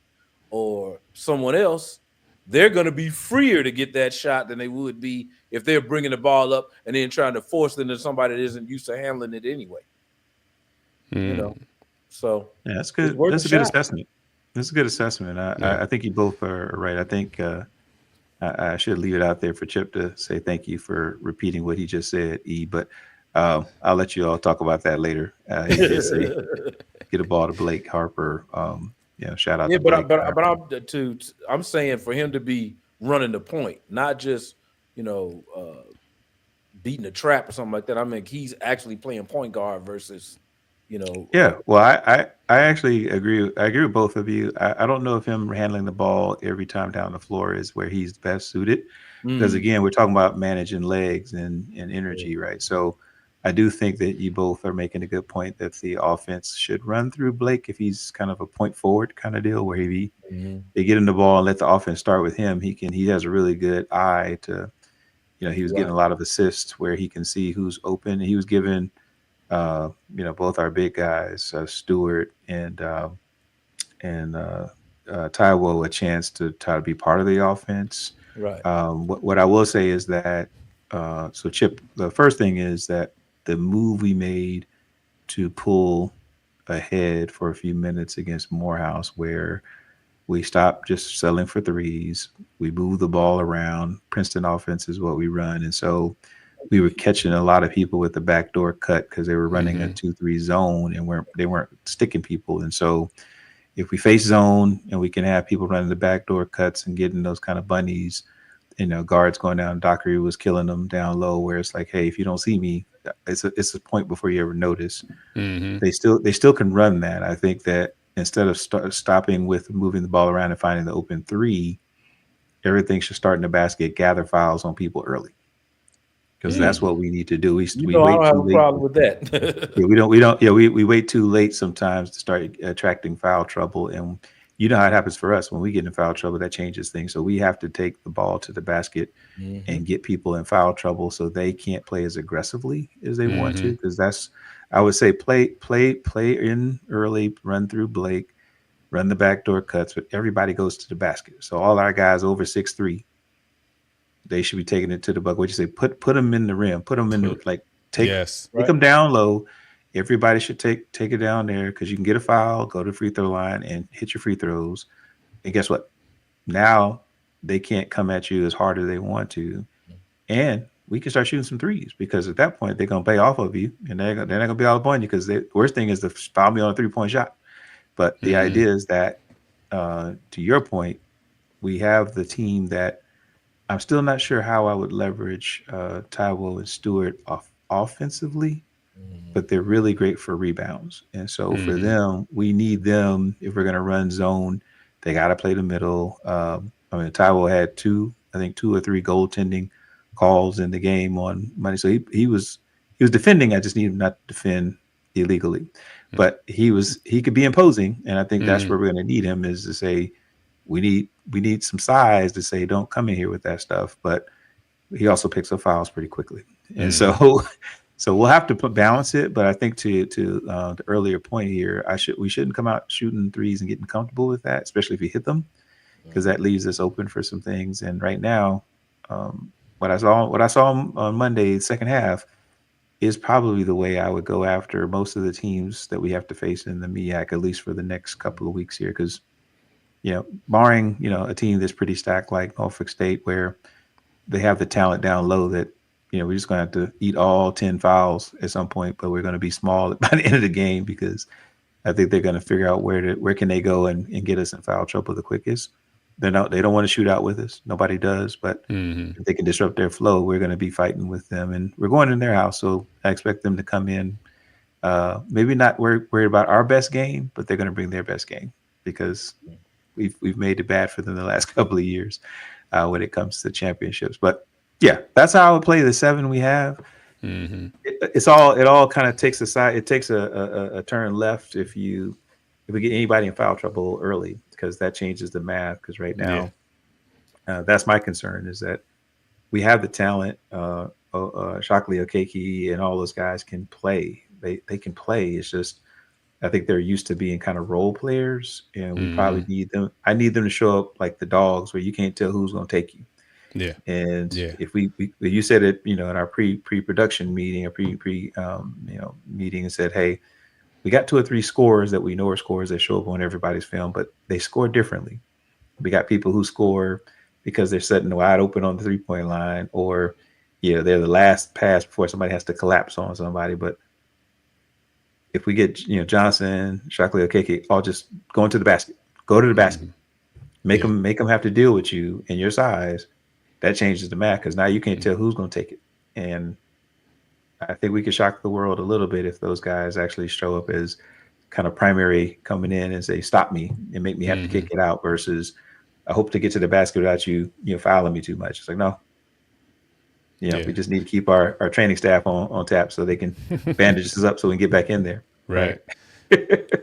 or someone else, they're going to be freer to get that shot than they would be if they're bringing the ball up and then trying to force it into somebody that isn't used to handling it anyway. So yeah, that's good. That's a good assessment. That's a good assessment. I think you both are right. I think I should leave it out there for Chip to say thank you for repeating what he just said, E. But I'll let you all talk about that later. He did say get a ball to Blake Harper. Shout out. Yeah, to Blake. I'm saying for him to be running the point, not just beating a trap or something like that. I mean, he's actually playing point guard versus. Yeah, well, I actually agree. I agree with both of you. I don't know if him handling the ball every time down the floor is where he's best suited, because again, we're talking about managing legs and energy, right? So I do think that you both are making a good point that the offense should run through Blake if he's kind of a point forward kind of deal, where they get him the ball and let the offense start with him. He has a really good eye to, he was getting a lot of assists where he can see who's open. He was given. Both our big guys, Stewart and Taiwo, a chance to try to be part of the offense. Right. What I will say is that, so Chip, the first thing is that the move we made to pull ahead for a few minutes against Morehouse, where we stopped just settling for threes, we moved the ball around. Princeton offense is what we run, and so we were catching a lot of people with the backdoor cut because they were running a 2-3 zone and they weren't sticking people. And so if we face zone and we can have people running the backdoor cuts and getting those kind of bunnies, guards going down, Dockery was killing them down low, where it's like, hey, if you don't see me, it's a point before you ever notice. They still can run that. I think that instead of stopping with moving the ball around and finding the open three, everything should start in the basket, gather fouls on people early. Because that's what we need to do. We wait I don't have too a late. problem with that. We don't. Yeah, we wait too late sometimes to start attracting foul trouble, and you know how it happens for us when we get in foul trouble. That changes things. So we have to take the ball to the basket and get people in foul trouble so they can't play as aggressively as they want to. Because that's, I would say, play in early, run through Blake, run the backdoor cuts, but everybody goes to the basket. So all our guys over 6'3", they should be taking it to the bucket. What you say? Put them in the rim. Put them in the take them down low. Everybody should take it down there because you can get a foul, go to the free throw line, and hit your free throws. And guess what? Now they can't come at you as hard as they want to, and we can start shooting some threes because at that point they're gonna pay off of you, and they're not gonna be all up on you because the worst thing is to foul me on a 3-point shot. But the idea is that, to your point, we have the team that I'm still not sure how I would leverage Taiwo and Stewart offensively. But they're really great for rebounds. And so for them, we need them if we're going to run zone. They got to play the middle. Taiwo had two or three goaltending calls in the game on Monday. So he was defending. I just need him not to defend illegally. But he could be imposing. And I think that's where we're going to need him, is to say, we need some size to say, don't come in here with that stuff. But he also picks up fouls pretty quickly. And so we'll have to balance it, but I think to the earlier point here, we shouldn't come out shooting threes and getting comfortable with that, especially if you hit them, because that leaves us open for some things. And right now, what I saw on Monday, second half, is probably the way I would go after most of the teams that we have to face in the MEAC, at least for the next couple of weeks here, because barring a team that's pretty stacked like Norfolk State, where they have the talent down low that. We're just going to have to eat all 10 fouls at some point, but we're going to be small by the end of the game because I think they're going to figure out where can they go and get us in foul trouble the quickest. They don't want to shoot out with us. Nobody does, but if they can disrupt their flow, we're going to be fighting with them. And we're going in their house, so I expect them to come in, maybe not worried about our best game, but they're going to bring their best game because we've made it bad for them the last couple of years when it comes to championships. But yeah, that's how I would play the 7 we have. It all kind of takes a side. It takes a turn left if we get anybody in foul trouble early, because that changes the math. Because right now, that's my concern, is that we have the talent. Shockley-Okeke and all those guys can play. They can play. It's just I think they're used to being kind of role players, and we probably need them. I need them to show up like the dogs, where you can't tell who's going to take you. Yeah. And if we you said it, in our pre-production meeting, meeting, and said, hey, we got 2 or 3 scores that we know are scores that show up on everybody's film, but they score differently. We got people who score because they're setting wide open on the 3-point line, or they're the last pass before somebody has to collapse on somebody. But if we get Johnson, Shockley-Okeke, all just go to the basket, make them have to deal with you and your size. That changes the math, because now you can't tell who's going to take it. And I think we could shock the world a little bit if those guys actually show up as kind of primary coming in and say, stop me and make me have to kick it out, versus I hope to get to the basket without you fouling me too much. It's like, no. We just need to keep our training staff on tap so they can bandage us up so we can get back in there. Right.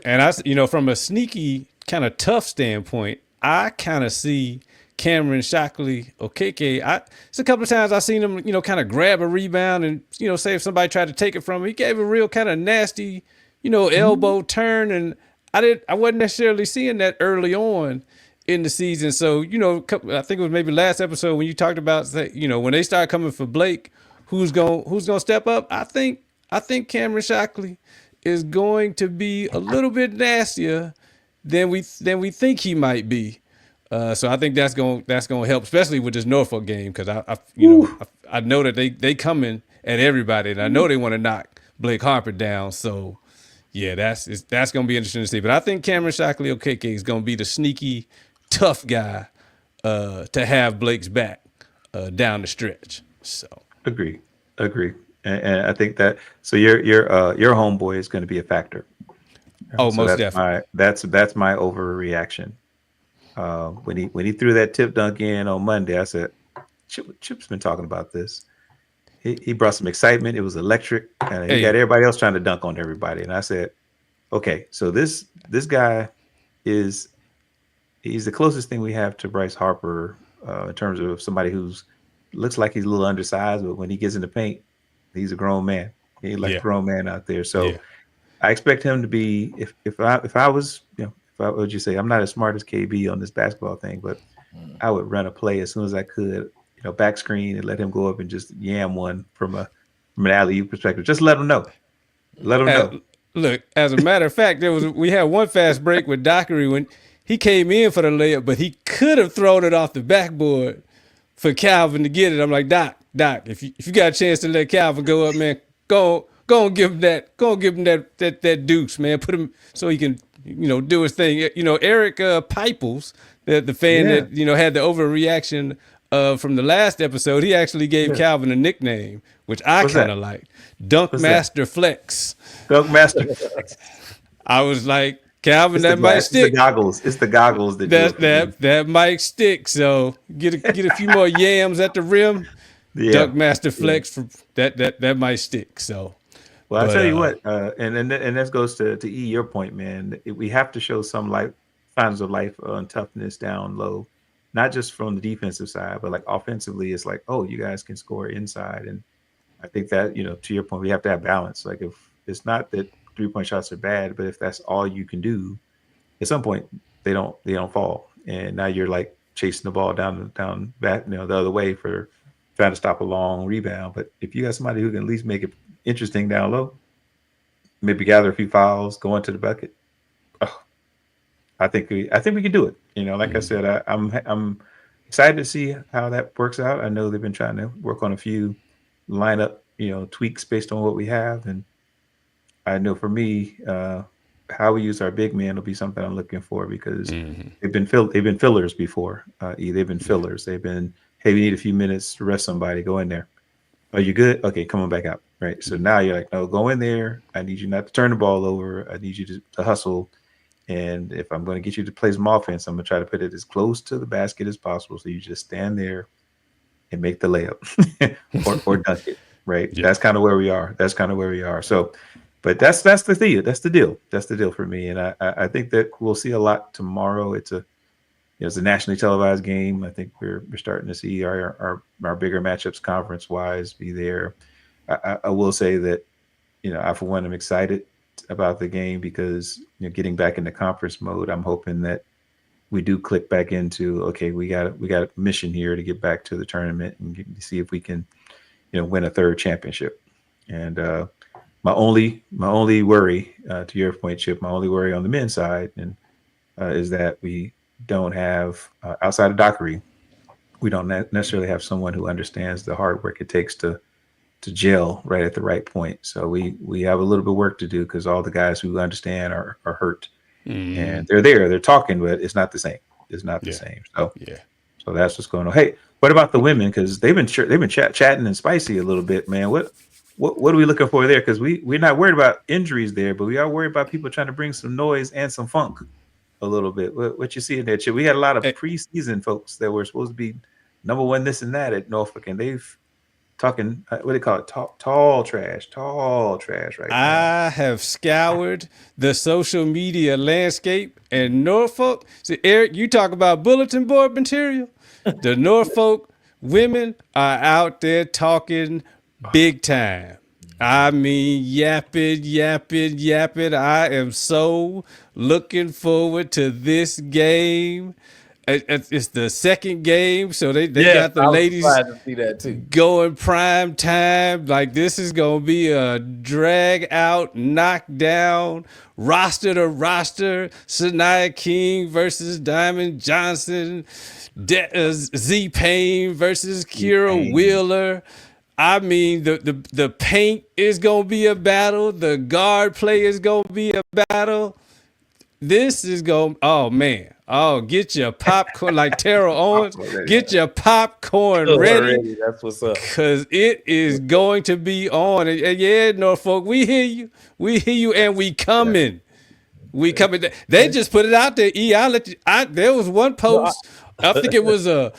And from a sneaky kind of tough standpoint, I kind of see Cameron Shockley Okekee. It's a couple of times I've seen him, kind of grab a rebound and, say if somebody tried to take it from him, he gave a real kind of nasty, elbow turn. And I wasn't necessarily seeing that early on in the season. So, I think it was maybe last episode when you talked about, when they start coming for Blake, who's going to step up. I think Cameron Shockley is going to be a little bit nastier than we think he might be. So I think that's going to help, especially with this Norfolk game, because I know that they coming at everybody, and I know they want to knock Blake Harper down. So yeah, that's going to be interesting to see. But I think Cameron Shockley Okekee is going to be the sneaky tough guy to have Blake's back down the stretch. So agree, and I think that your homeboy is going to be a factor. Oh, so most definitely. That's my overreaction. When he threw that tip dunk in on Monday, I said, Chip's been talking about this. He brought some excitement. It was electric, and he got everybody else trying to dunk on everybody. And I said, okay, so this guy is he's the closest thing we have to Bryce Harper in terms of somebody who's looks like he's a little undersized, but when he gets in the paint, he's a grown man. He's like a grown man out there. So I expect him to be. If I was, what would you say? I'm not as smart as KB on this basketball thing, but I would run a play as soon as I could, back screen and let him go up and just yam one from an alley-oop perspective. Just let him know. Let him know. Look, as a matter of fact, we had one fast break with Dockery when he came in for the layup, but he could have thrown it off the backboard for Calvin to get it. I'm like, Doc, if you got a chance to let Calvin go up, man, go and give him that. Go and give him that deuce, man. Put him so he can do his thing. Eric Pipols, the fan that had the overreaction from the last episode, he actually gave Calvin a nickname, which I kind of liked. Dunk Master Flex. Dunk Master Flex. I was like, Calvin, that might stick. It's the goggles that might stick. So get a few more yams at the rim. Dunk Master Flex for that might stick. So, well, I'll tell you what, and this goes to your point, man. We have to show some signs of life on toughness down low, not just from the defensive side, but like offensively. It's like, oh, you guys can score inside, and I think that to your point, we have to have balance. Like if it's not that 3-point shots are bad, but if that's all you can do, at some point they don't fall, and now you're like chasing the ball down back the other way for trying to stop a long rebound. But if you got somebody who can at least make it interesting down low, maybe gather a few fouls, go into the bucket, I think we can do it. Like I said, I'm excited to see how that works out. I know they've been trying to work on a few lineup tweaks based on what we have, and I know for me, how we use our big man will be something I'm looking for, because they've been fillers before. They've been fillers. They've been, hey, we need a few minutes to rest somebody. Go in there. Are you good? Okay, come on back out. Right. So now you're like, no, go in there. I need you not to turn the ball over. I need you to hustle. And if I'm going to get you to play some offense, I'm going to try to put it as close to the basket as possible. So you just stand there and make the layup or dunk it. Right. Yeah. That's kind of where we are. So, but that's the deal. That's the deal for me. And I think that we'll see a lot tomorrow. It's a nationally televised game. I think we're starting to see our bigger matchups conference wise be there. I will say that, I for one am excited about the game because getting back into conference mode, I'm hoping that we do click back into, okay, we got a mission here to get back to the tournament and see if we can, win a third championship. And my only worry, to your point, Chip, my only worry on the men's side and is that we don't have outside of Dockery, we don't necessarily have someone who understands the hard work it takes to gel right at the right point. So we have a little bit of work to do because all the guys who understand are hurt, and they're talking, but it's not the same. It's not the same. So so that's what's going on. Hey, what about the women? Because they've been chatting and spicy a little bit, man. What are we looking for there? Because we're not worried about injuries there, but we are worried about people trying to bring some noise and some funk a little bit. What you see in that shit? We had a lot of preseason folks that were supposed to be number one, this and that at Norfolk, and they've talking, what do they call it? Tall trash right now. I have scoured the social media landscape, and Norfolk. See, Eric, you talk about bulletin board material. The Norfolk women are out there talking big time. I mean, yapping. I am so looking forward to this game. It's the second game, so they got the ladies to see that too. Going prime time. Like, this is going to be a drag out, knockdown, roster to roster. Shania King versus Diamond Johnson. Z Payne versus Kira Wheeler. I mean, the paint is going to be a battle. The guard play is going to be a battle. This is going, oh, man. Oh, get your popcorn, like Terrell Owens. Get your popcorn ready. That's what's up. Because it is going to be on. And yeah, Norfolk, we hear you, and we coming. We coming. They just put it out there. There was one post. I think it was a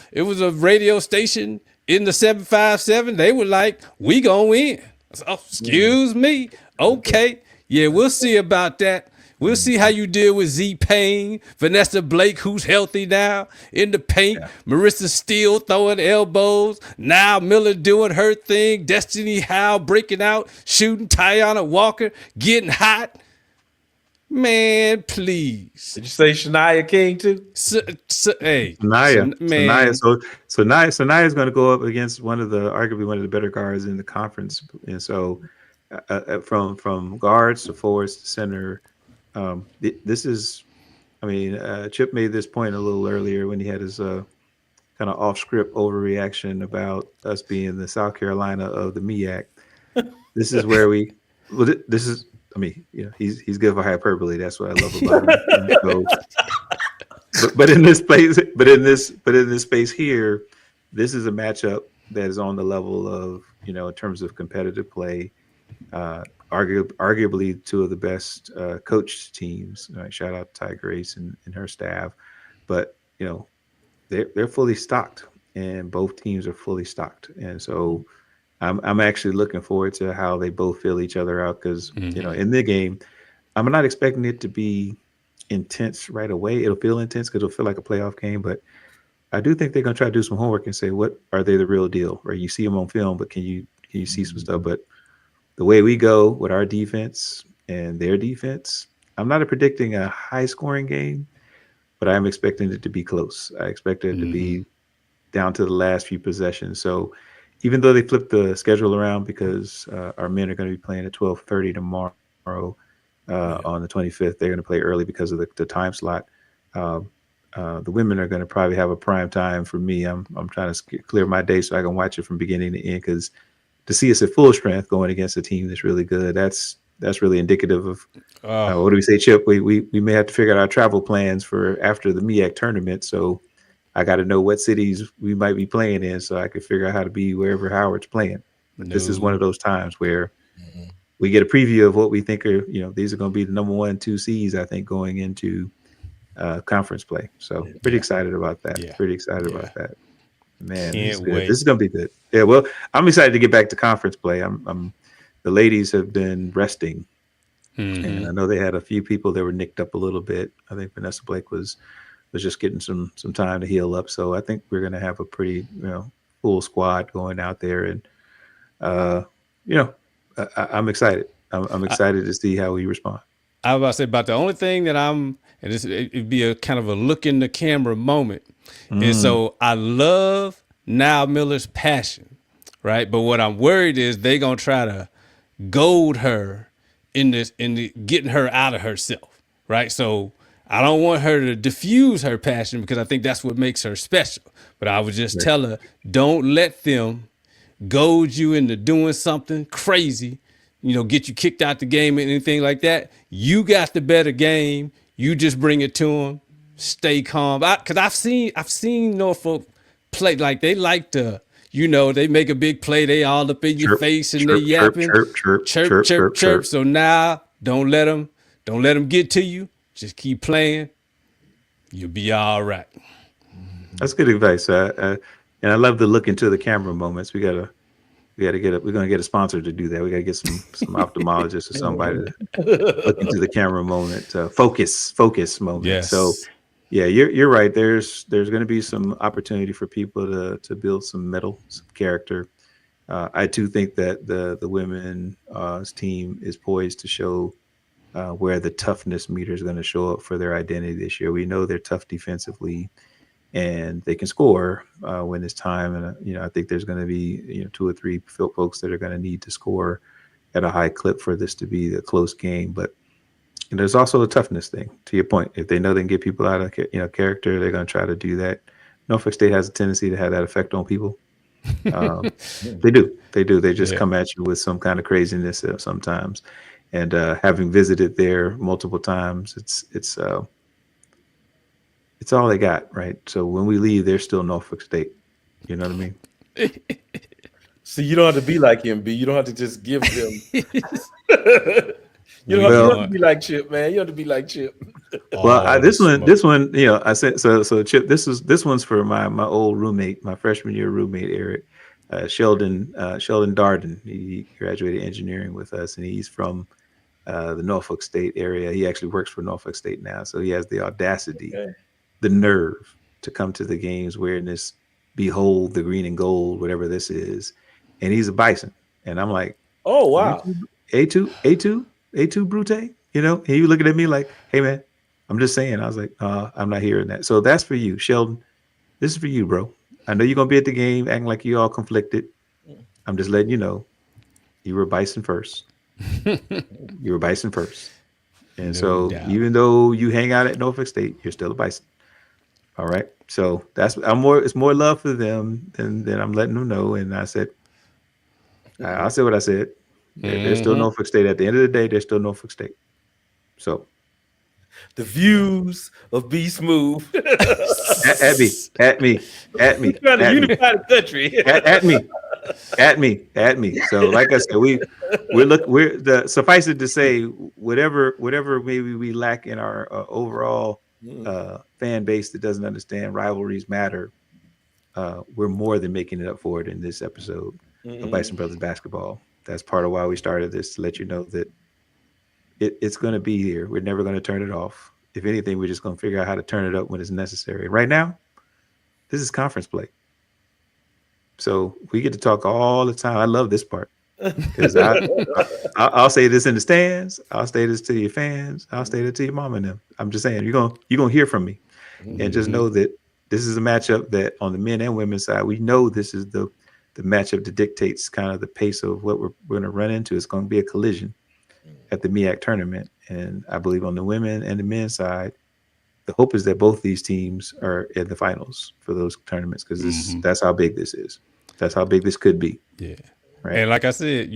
radio station in the 757. They were like, we gonna win. So, excuse me. Okay. Yeah, we'll see about that. We'll see how you deal with Z Payne, Vanessa Blake, who's healthy now in the paint, Marissa Steele throwing elbows, Nile Miller doing her thing, Destiny Howe breaking out, shooting, Tiana Walker getting hot. Man, please. Did you say Shania King too? Hey, Naya, man. so Naya is going to go up against arguably one of the better guards in the conference, and so from guards to forwards to center, this is, I mean, Chip made this point a little earlier when he had his kind of off-script overreaction about us being the South Carolina of the MEAC. This is where this is. I mean, you know, he's good for hyperbole. That's what I love about him. So, but in this space here, this is a matchup that is on the level of, you know, in terms of competitive play, arguably two of the best coached teams. Right? Shout out to Ty Grace and her staff. But you know, they're fully stocked, and both teams are fully stocked, and so. I'm actually looking forward to how they both feel each other out because, you know, in the game, I'm not expecting it to be intense right away. It'll feel intense because it'll feel like a playoff game, but I do think they're going to try to do some homework and say, what are they the real deal? Or you see them on film, but can you see some stuff? But the way we go with our defense and their defense, I'm not predicting a high scoring game, but I'm expecting it to be close. I expect it to be down to the last few possessions. So even though they flipped the schedule around because our men are going to be playing at 12:30 tomorrow on the 25th, they're going to play early because of the time slot. The women are going to probably have a prime time for me. I'm trying to clear my day so I can watch it from beginning to end because to see us at full strength going against a team that's really good, that's really indicative of what do we say, Chip? We may have to figure out our travel plans for after the MEAC tournament. So I got to know what cities we might be playing in so I can figure out how to be wherever Howard's playing. But this is one of those times where we get a preview of what we think are, you know, these are going to be the number 1, 2 seeds, I think, going into conference play. So pretty excited about that. Yeah. Pretty excited about that. Man, Can't this is good. wait. This is going to be good. Yeah, well, I'm excited to get back to conference play. The ladies have been resting. And I know they had a few people that were nicked up a little bit. I think Vanessa Blake was just getting some time to heal up. So I think we're going to have a pretty, you know, full squad going out there. And, you know, I'm excited. I'm excited to see how we respond. I was about to say about the only thing that it'd be a kind of a look in the camera moment. And so I love Nile Miller's passion, right? But what I'm worried is they going to try to goad her in getting her out of herself, right? So I don't want her to diffuse her passion because I think that's what makes her special. But I would just tell her, don't let them goad you into doing something crazy, you know, get you kicked out the game or anything like that. You got the better game. You just bring it to them. Stay calm. Because I've seen Norfolk play. Like they like to, you know, they make a big play. They all up in your face and they yapping. Chirp. So now don't let them get to you. Just keep playing. You'll be all right. That's good advice. And I love the look into the camera moments. We're going to get a sponsor to do that. We got to get some ophthalmologist or somebody to look into the camera moment, focus moment. Yes. So yeah, you're right. There's going to be some opportunity for people to build some mettle, some character. I too think that the women's team is poised to show where the toughness meter is going to show up for their identity this year. We know they're tough defensively, and they can score when it's time. And you know, I think there's going to be 2 or 3 folks that are going to need to score at a high clip for this to be a close game. But there's also the toughness thing. To your point, if they know they can get people out of character, they're going to try to do that. Norfolk State has a tendency to have that effect on people. They do. They just come at you with some kind of craziness sometimes. And having visited there multiple times, it's all they got, right? So when we leave, they're still Norfolk State. You know what I mean? See, you don't have to be like him, B. You don't have to just give them. You don't have to be like Chip, man. You don't have to be like Chip. Well, this one, you know, I said so. Chip, this one's for my old roommate, my freshman year roommate, Eric Sheldon Darden. He graduated engineering with us, and he's from the Norfolk State area. He actually works for Norfolk State now, so he has the audacity, the nerve to come to the games wearing this "Behold the green and gold," whatever this is, and he's a Bison. And I'm like, oh wow, A2 Brute, you know? And he was looking at me like, hey man, I'm just saying. I was like, I'm not hearing that. So that's for you, Sheldon. This is for you, bro. I know you're gonna be at the game acting like you all conflicted. I'm just letting you know, you were Bison first. You were Bison first. And even though you hang out at Norfolk State, you're still a Bison. All right. So it's more love for them than I'm letting them know. And I said what I said. They're still Norfolk State. At the end of the day, they're still Norfolk State. So the views of Be Smooth at me. Trying to unify the country. at me. So like I said, suffice it to say, whatever maybe we lack in our overall fan base that doesn't understand rivalries matter, we're more than making it up for it in this episode of Bison Brothers Basketball. That's part of why we started this, to let you know that it's going to be here. We're never going to turn it off. If anything, we're just going to figure out how to turn it up when it's necessary. Right now, this is conference play. So we get to talk all the time. I love this part, because I'll say this in the stands. I'll say this to your fans. I'll say it to your mom and them. I'm just saying, you're gonna hear from me, and just know that this is a matchup that on the men and women's side, we know this is the matchup that dictates kind of the pace of what we're going to run into. It's going to be a collision at the MEAC tournament, and I believe on the women and the men's side, the hope is that both these teams are in the finals for those tournaments, because that's how big this is. That's how big this could be. Yeah. Right. And like I said,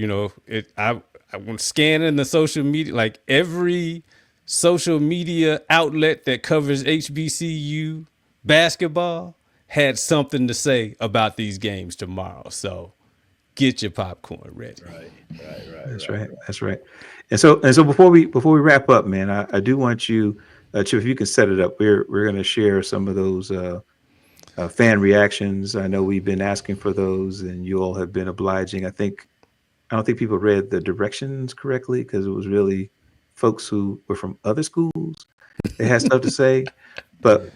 I was scanning the social media, like every social media outlet that covers HBCU basketball had something to say about these games tomorrow. So get your popcorn ready. Right. That's right. And so before we wrap up, man, I do want you, Chip, if you can set it up. We're going to share some of those fan reactions. I know we've been asking for those, and you all have been obliging. I don't think people read the directions correctly, because it was really folks who were from other schools. They had stuff to say, but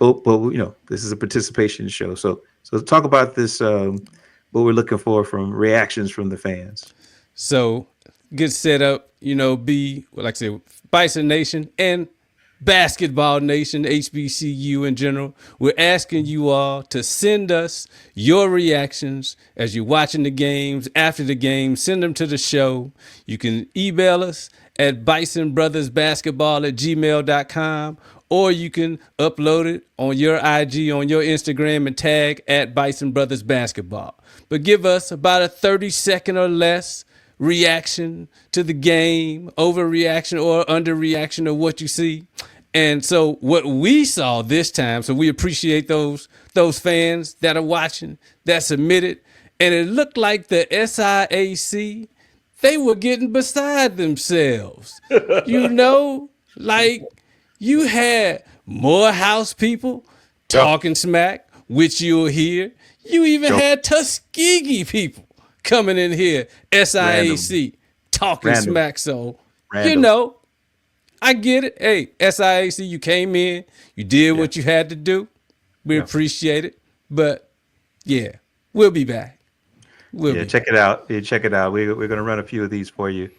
this is a participation show. So talk about this. What we're looking for from reactions from the fans. So get set up. Be like I said, Bison Nation and Basketball Nation, HBCU in general. We're asking you all to send us your reactions as you're watching the games, after the game. Send them to the show. You can email us at bisonbrothersbasketball@gmail.com, or you can upload it on your IG, on your Instagram, and tag at Bison Brothers Basketball. But give us about a 30-second or less reaction to the game, overreaction or underreaction of what you see. And so what we saw this time, so we appreciate those fans that are watching, that submitted, and it looked like the SIAC, they were getting beside themselves. Like you had Morehouse people talking smack, which you'll hear. You even had Tuskegee people coming in here, SIAC, talking smack. So, I get it. Hey, SIAC, you came in, you did what you had to do. We appreciate it. But, we'll be back. Check it out. Check it out. We're going to run a few of these for you.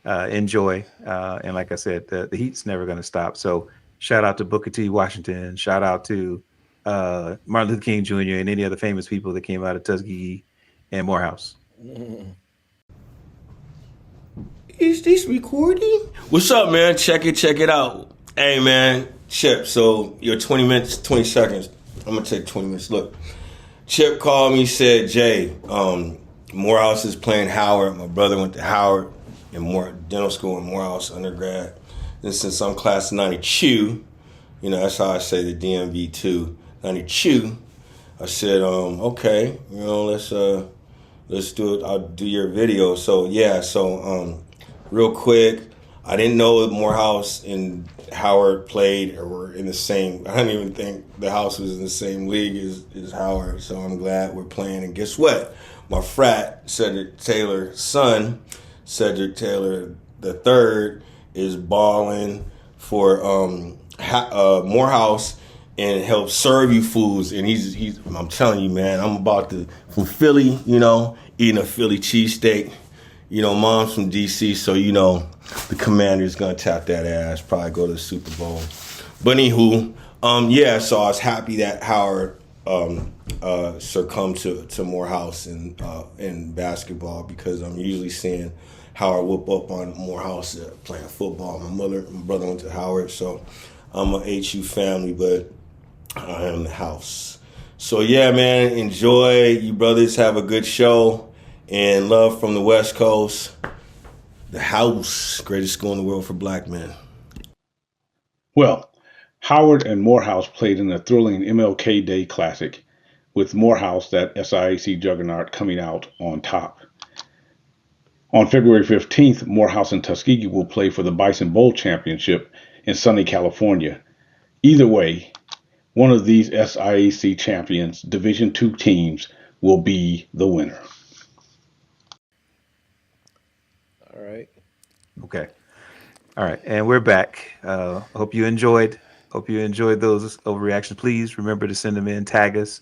Enjoy. And like I said, the heat's never going to stop. So shout out to Booker T. Washington. Shout out to Martin Luther King Jr. and any other famous people that came out of Tuskegee and Morehouse. Is this recording? What's up, man? Check it out. Hey, man, Chip, so your 20 minutes, 20 seconds. I'm going to take 20 minutes. Look, Chip called me, said, Jay, Morehouse is playing Howard. My brother went to Howard in dental school in Morehouse undergrad. And since I'm class 92, that's how I say the DMV too, 92, I said, okay, let's do it. I'll do your video. So, real quick, I didn't know that Morehouse and Howard played or were in the same. I didn't even think the house was in the same league as Howard. So I'm glad we're playing. And guess what? My frat, Cedric Taylor's son, Cedric Taylor III, is balling for Morehouse and help serve you foods. And he's I'm telling you, man, I'm about to from Philly, eating a Philly cheesesteak. Mom's from DC, so the Commander's gonna tap that ass, probably go to the Super Bowl. But anywho, so I was happy that Howard succumbed to Morehouse in basketball, because I'm usually seeing Howard whoop up on Morehouse playing football. My brother went to Howard, so I'm a HU family, but I am the house. So yeah, man, enjoy. You brothers have a good show, and love from the West Coast. The house, greatest school in the world for black men. Well, Howard and Morehouse played in a thrilling MLK Day Classic, with Morehouse, that SIAC juggernaut, coming out on top. On February 15th, Morehouse and Tuskegee will play for the Bison Bowl Championship in sunny California. Either way, one of these SIAC champions, Division II teams, will be the winner. All right. Okay. All right. And we're back. Hope you enjoyed those overreactions. Please remember to send them in, tag us.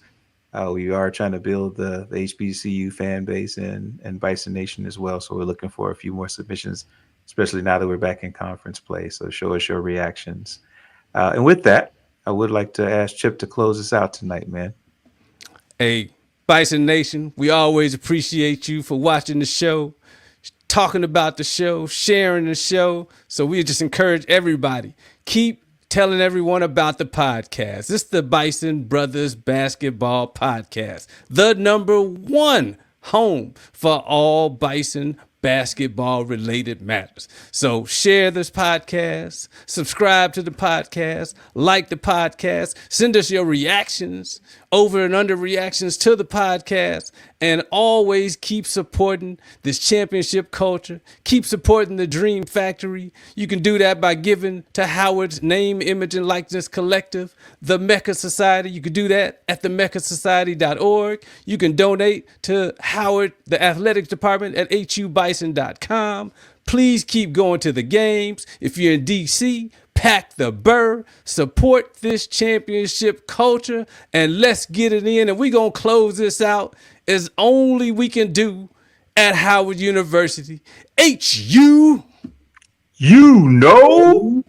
We are trying to build the HBCU fan base and Bison Nation as well. So we're looking for a few more submissions, especially now that we're back in conference play. So show us your reactions. And with that, I would like to ask Chip to close us out tonight, man. Hey, Bison Nation, we always appreciate you for watching the show, talking about the show, sharing the show. So we just encourage everybody, keep telling everyone about the podcast. This is the Bison Brothers Basketball Podcast, the #1 home for all Bison basketball related matters. So share this podcast, subscribe to the podcast, like the podcast, send us your reactions, over and under reactions to the podcast, and always keep supporting this championship culture. Keep supporting the Dream Factory. You can do that by giving to Howard's Name, Image, and Likeness Collective, the Mecca Society. You can do that at themeccasociety.org. You can donate to Howard, the athletics department, at hubison.com. Please keep going to the games. If you're in DC, pack the burr, support this championship culture, and let's get it in. And we're going to close this out as only we can do at Howard University. HU. You know.